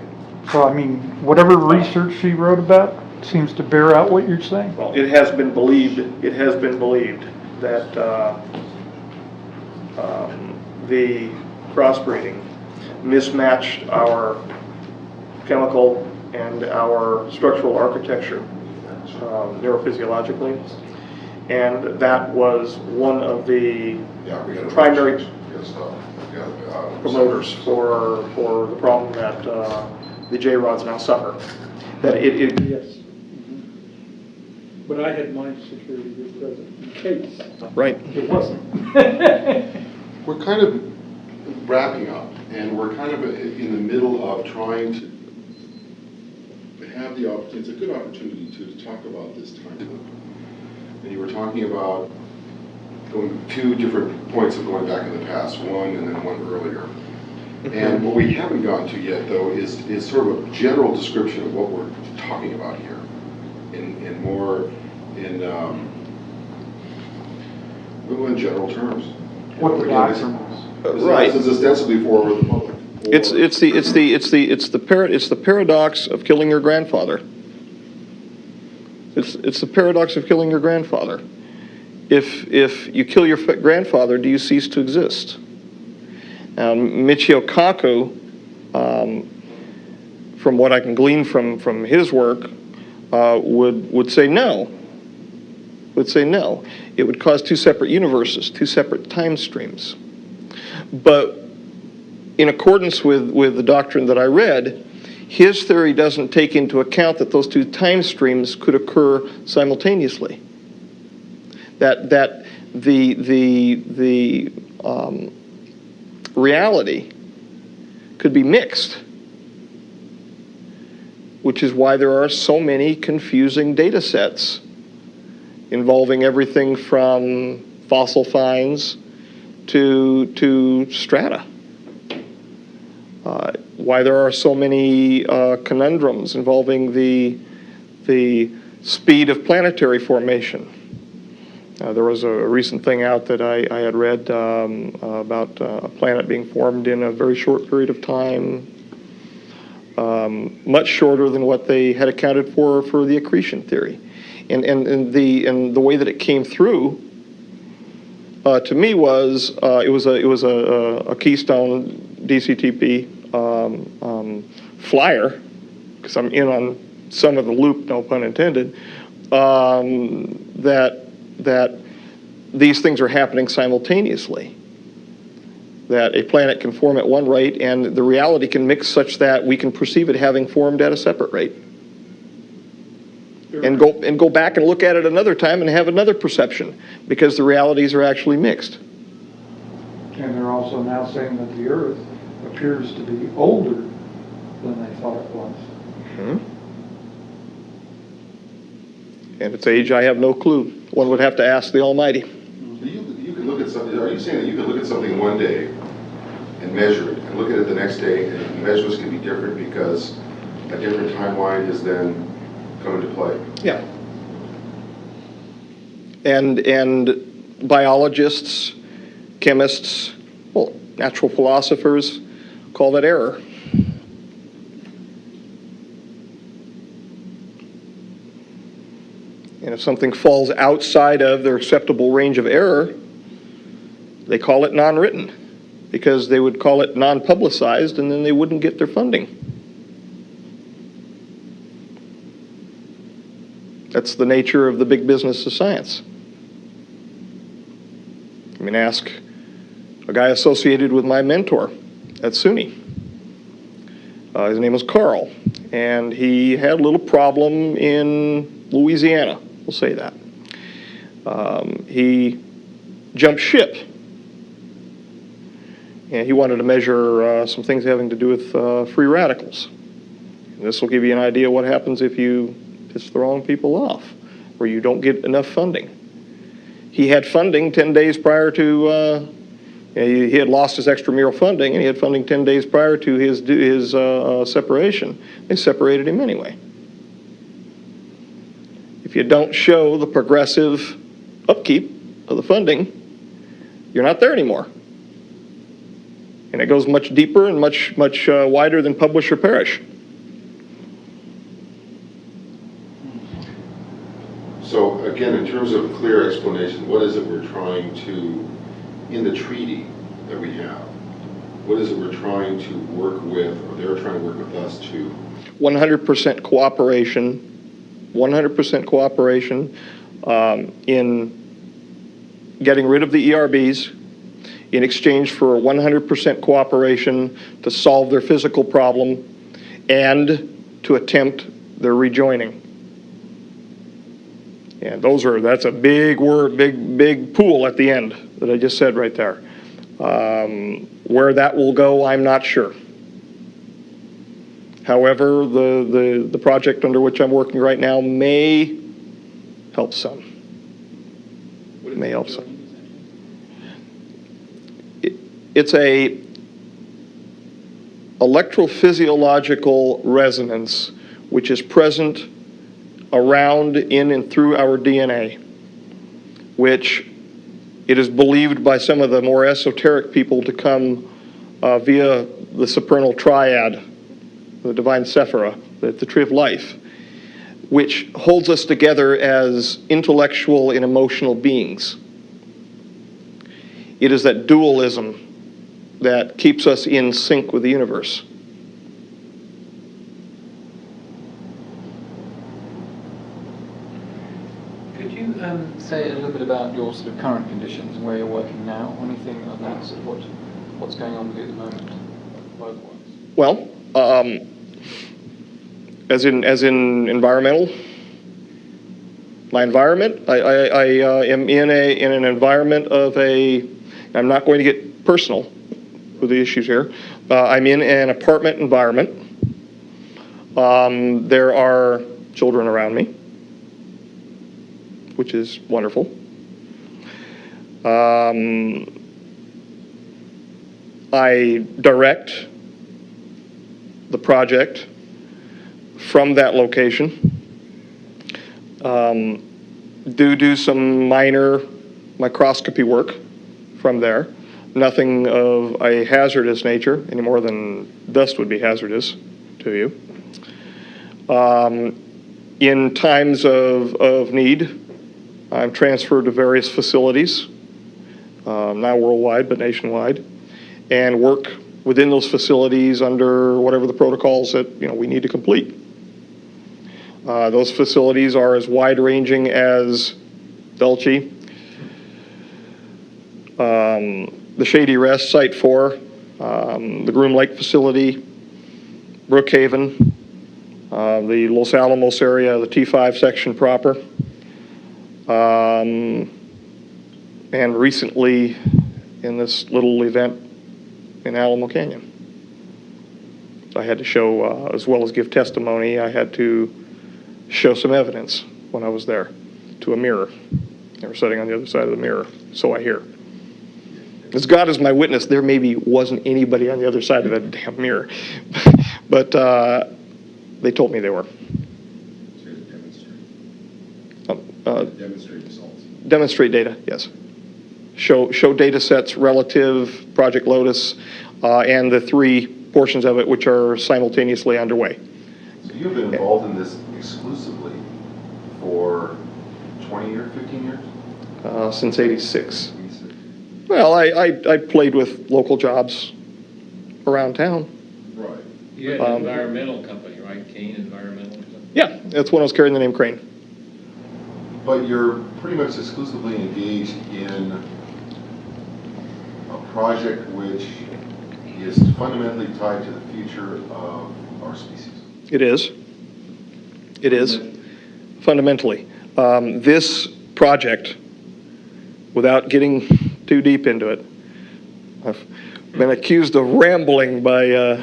So I mean, whatever research she wrote about seems to bear out what you're saying.
Well, it has been believed that the crossbreeding mismatched our chemical and our structural architecture neurophysiologically, and that was one of the primary promoters for the problem that the J-rods now suffer. That
Yes. But I had my security group present in case
right.
it wasn't.
We're kind of wrapping up, and we're kind of in the middle of trying to have the opportunity. It's a good opportunity to talk about this time loop. And you were talking about going 2 different points of going back in the past, one and then one earlier. And what we haven't gotten to yet, though, is sort of a general description of what we're talking about here, in general terms.
What the doctrine is.
Right.
This is ostensibly for the public.
It's the paradox of killing your grandfather. It's the paradox of killing your grandfather. If you kill your grandfather, do you cease to exist? Now, Michio Kaku, from what I can glean from his work, would say no. Would say no. It would cause 2 separate universes, 2 separate time streams. But in accordance with the doctrine that I read, his theory doesn't take into account that those 2 time streams could occur simultaneously. That the reality could be mixed, which is why there are so many confusing data sets involving everything from fossil finds to strata. Why there are so many conundrums involving the speed of planetary formation. There was a recent thing out that I had read about a planet being formed in a very short period of time, much shorter than what they had accounted for the accretion theory. And the way that it came through to me was it was a Keystone DCTP flyer, because I'm in on some of the loop, no pun intended, that these things are happening simultaneously. That a planet can form at one rate, and the reality can mix such that we can perceive it having formed at a separate rate. And go back and look at it another time and have another perception, because the realities are actually mixed.
And they're also now saying that the Earth appears to be older than they thought it was.
Mm-hmm. And its age, I have no clue. One would have to ask the Almighty.
You could look at something, are you saying that you could look at something one day and measure it, and look at it the next day, and the measurements can be different because a different timeline is then come into play?
Yeah. And biologists, chemists, well, natural philosophers call that error. And if something falls outside of their acceptable range of error, they call it non-written, because they would call it non-publicized, and then they wouldn't get their funding. That's the nature of the big business of science. I mean, ask a guy associated with my mentor at SUNY. His name was Carl, and he had a little problem in Louisiana, we'll say that. He jumped ship, and he wanted to measure some things having to do with free radicals. And this will give you an idea what happens if you piss the wrong people off, or you don't get enough funding. He had funding 10 days prior to, he had lost his extramural funding, and he had funding 10 days prior to his separation. They separated him anyway. If you don't show the progressive upkeep of the funding, you're not there anymore. And it goes much deeper and much wider than publish or perish.
So again, in terms of a clear explanation, what is it we're trying to, in the treaty that we have, what is it we're trying to work with, or they're trying to work with us to?
100% cooperation, 100% cooperation in getting rid of the ERBs in exchange for 100% cooperation to solve their physical problem and to attempt their rejoining. And that's a big word, big pool at the end that I just said right there. Where that will go, I'm not sure. However, the project under which I'm working right now may help some. May help some. It's a electrophysiological resonance which is present around, in, and through our DNA, which it is believed by some of the more esoteric people to come via the supernal triad, the divine Sephira, the tree of life, which holds us together as intellectual and emotional beings. It is that dualism that keeps us in sync with the universe.
Could you say a little bit about your sort of current conditions and where you're working now? Anything on that, sort of what's going on with you at the moment, work-wise?
Well, as in environmental, my environment, I am in an environment of I'm not going to get personal with the issues here. I'm in an apartment environment. There are children around me, which is wonderful. I direct the project from that location. Do some minor microscopy work from there. Nothing of a hazardous nature, any more than dust would be hazardous to you. In times of need, I'm transferred to various facilities, not worldwide, but nationwide, and work within those facilities under whatever the protocols that, we need to complete. Those facilities are as wide-ranging as Dulce, the Shady Rest, Site 4, the Groom Lake facility, Brookhaven, the Los Alamos area, the T5 section proper, and recently in this little event in Alamo Canyon. So I had to show, as well as give testimony, I had to show some evidence when I was there to a mirror. They were sitting on the other side of the mirror, so I hear. As God is my witness, there maybe wasn't anybody on the other side of that damn mirror. But they told me they were.
Demonstrate results.
Demonstrate data, yes. Show data sets relative, Project Lotus, and the 3 portions of it which are simultaneously underway.
So you've been involved in this exclusively for 20 years, 15 years?
Since '86. Well, I played with local jobs around town.
Right.
You had an environmental company, right? Kane Environmental or something?
Yeah, that's when I was carrying the name Crane.
But you're pretty much exclusively engaged in a project which is fundamentally tied to the future of our species.
It is. It is, fundamentally. This project, without getting too deep into it, I've been accused of rambling by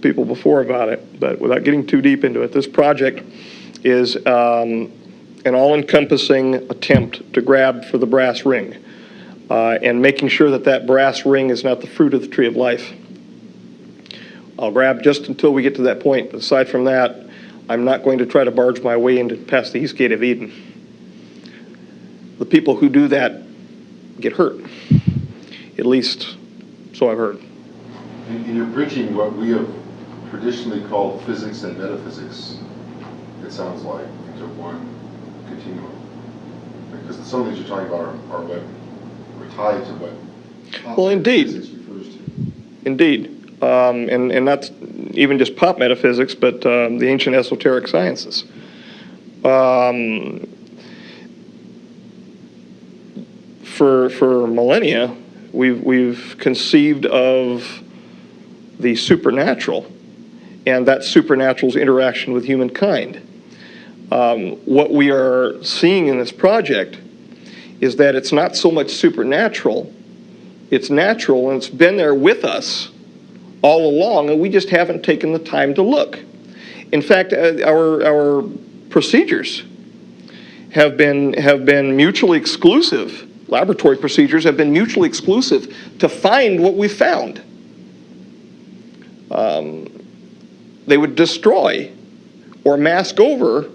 people before about it, but without getting too deep into it, this project is an all-encompassing attempt to grab for the brass ring and making sure that that brass ring is not the fruit of the tree of life. I'll grab just until we get to that point. But aside from that, I'm not going to try to barge my way into past the East Gate of Eden. The people who do that get hurt, at least so I've heard.
And you're bridging what we have traditionally called physics and metaphysics, it sounds like, into one continuum. Because some of the things you're talking about are what are tied to what
Well, indeed.
physics refers to.
Indeed. And not even just pop metaphysics, but the ancient esoteric sciences. For millennia, we've conceived of the supernatural and that supernatural's interaction with humankind. What we are seeing in this project is that it's not so much supernatural, it's natural, and it's been there with us all along, and we just haven't taken the time to look. In fact, our procedures have been mutually exclusive. Laboratory procedures have been mutually exclusive to find what we found. They would destroy or mask over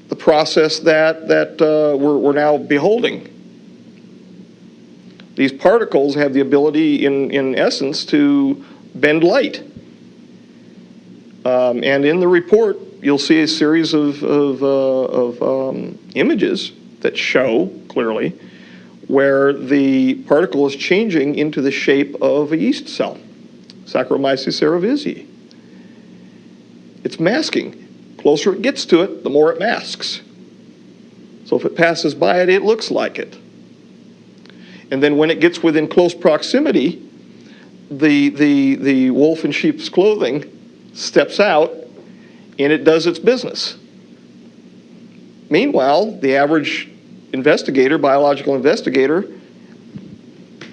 the process that we're now beholding. These particles have the ability, in essence, to bend light. And in the report, you'll see a series of images that show clearly where the particle is changing into the shape of a yeast cell, Saccharomyces cerevisiae. It's masking. Closer it gets to it, the more it masks. So if it passes by it, it looks like it. And then when it gets within close proximity, the wolf in sheep's clothing steps out and it does its business. Meanwhile, the average investigator, biological investigator,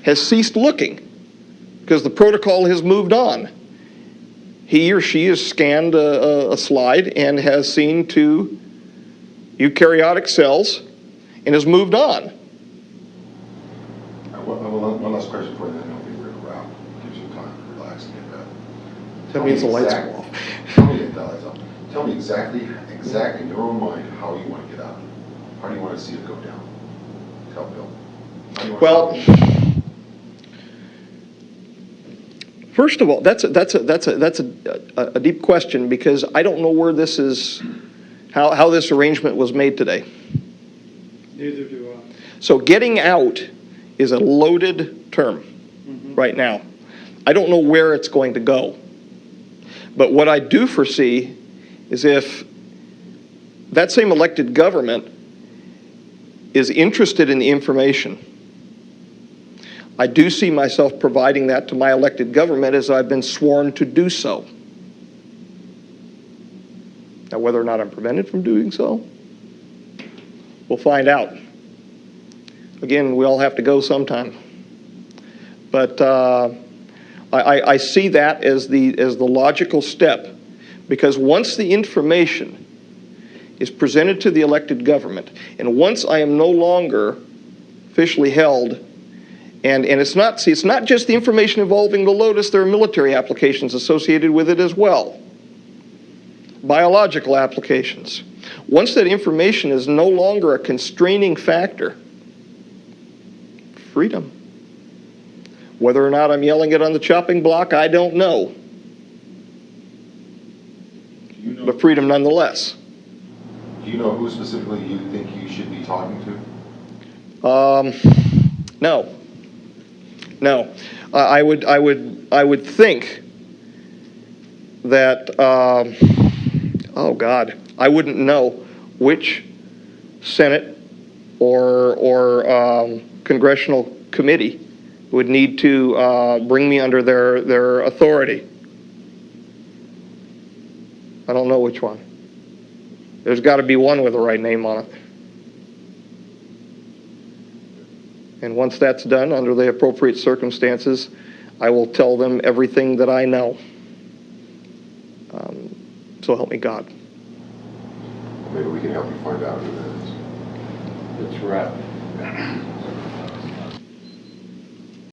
has ceased looking because the protocol has moved on. He or she has scanned a slide and has seen 2 eukaryotic cells and has moved on.
One last question for you, then I'll be real wrap. Gives you time to relax and get better.
That means the lights go off.
Tell me exactly in your own mind how you want to get out. How do you want to see it go down? Tell Bill. How do you want to see it
First of all, that's a deep question because I don't know where this is, how this arrangement was made today.
Neither do I.
So getting out is a loaded term right now. I don't know where it's going to go. But what I do foresee is if that same elected government is interested in the information, I do see myself providing that to my elected government as I've been sworn to do so. Now, whether or not I'm prevented from doing so, we'll find out. Again, we all have to go sometime. But I see that as the logical step, because once the information is presented to the elected government, and once I am no longer officially held, and it's not just the information involving the Lotus, there are military applications associated with it as well. Biological applications. Once that information is no longer a constraining factor, freedom. Whether or not I'm yelling it on the chopping block, I don't know. But freedom nonetheless.
Do you know who specifically you think you should be talking to?
No. I would think that, oh God, I wouldn't know which Senate or congressional committee would need to bring me under their authority. I don't know which one. There's got to be one with the right name on it. And once that's done, under the appropriate circumstances, I will tell them everything that I know. So help me God.
Maybe we can help you find out who that is.
Let's wrap.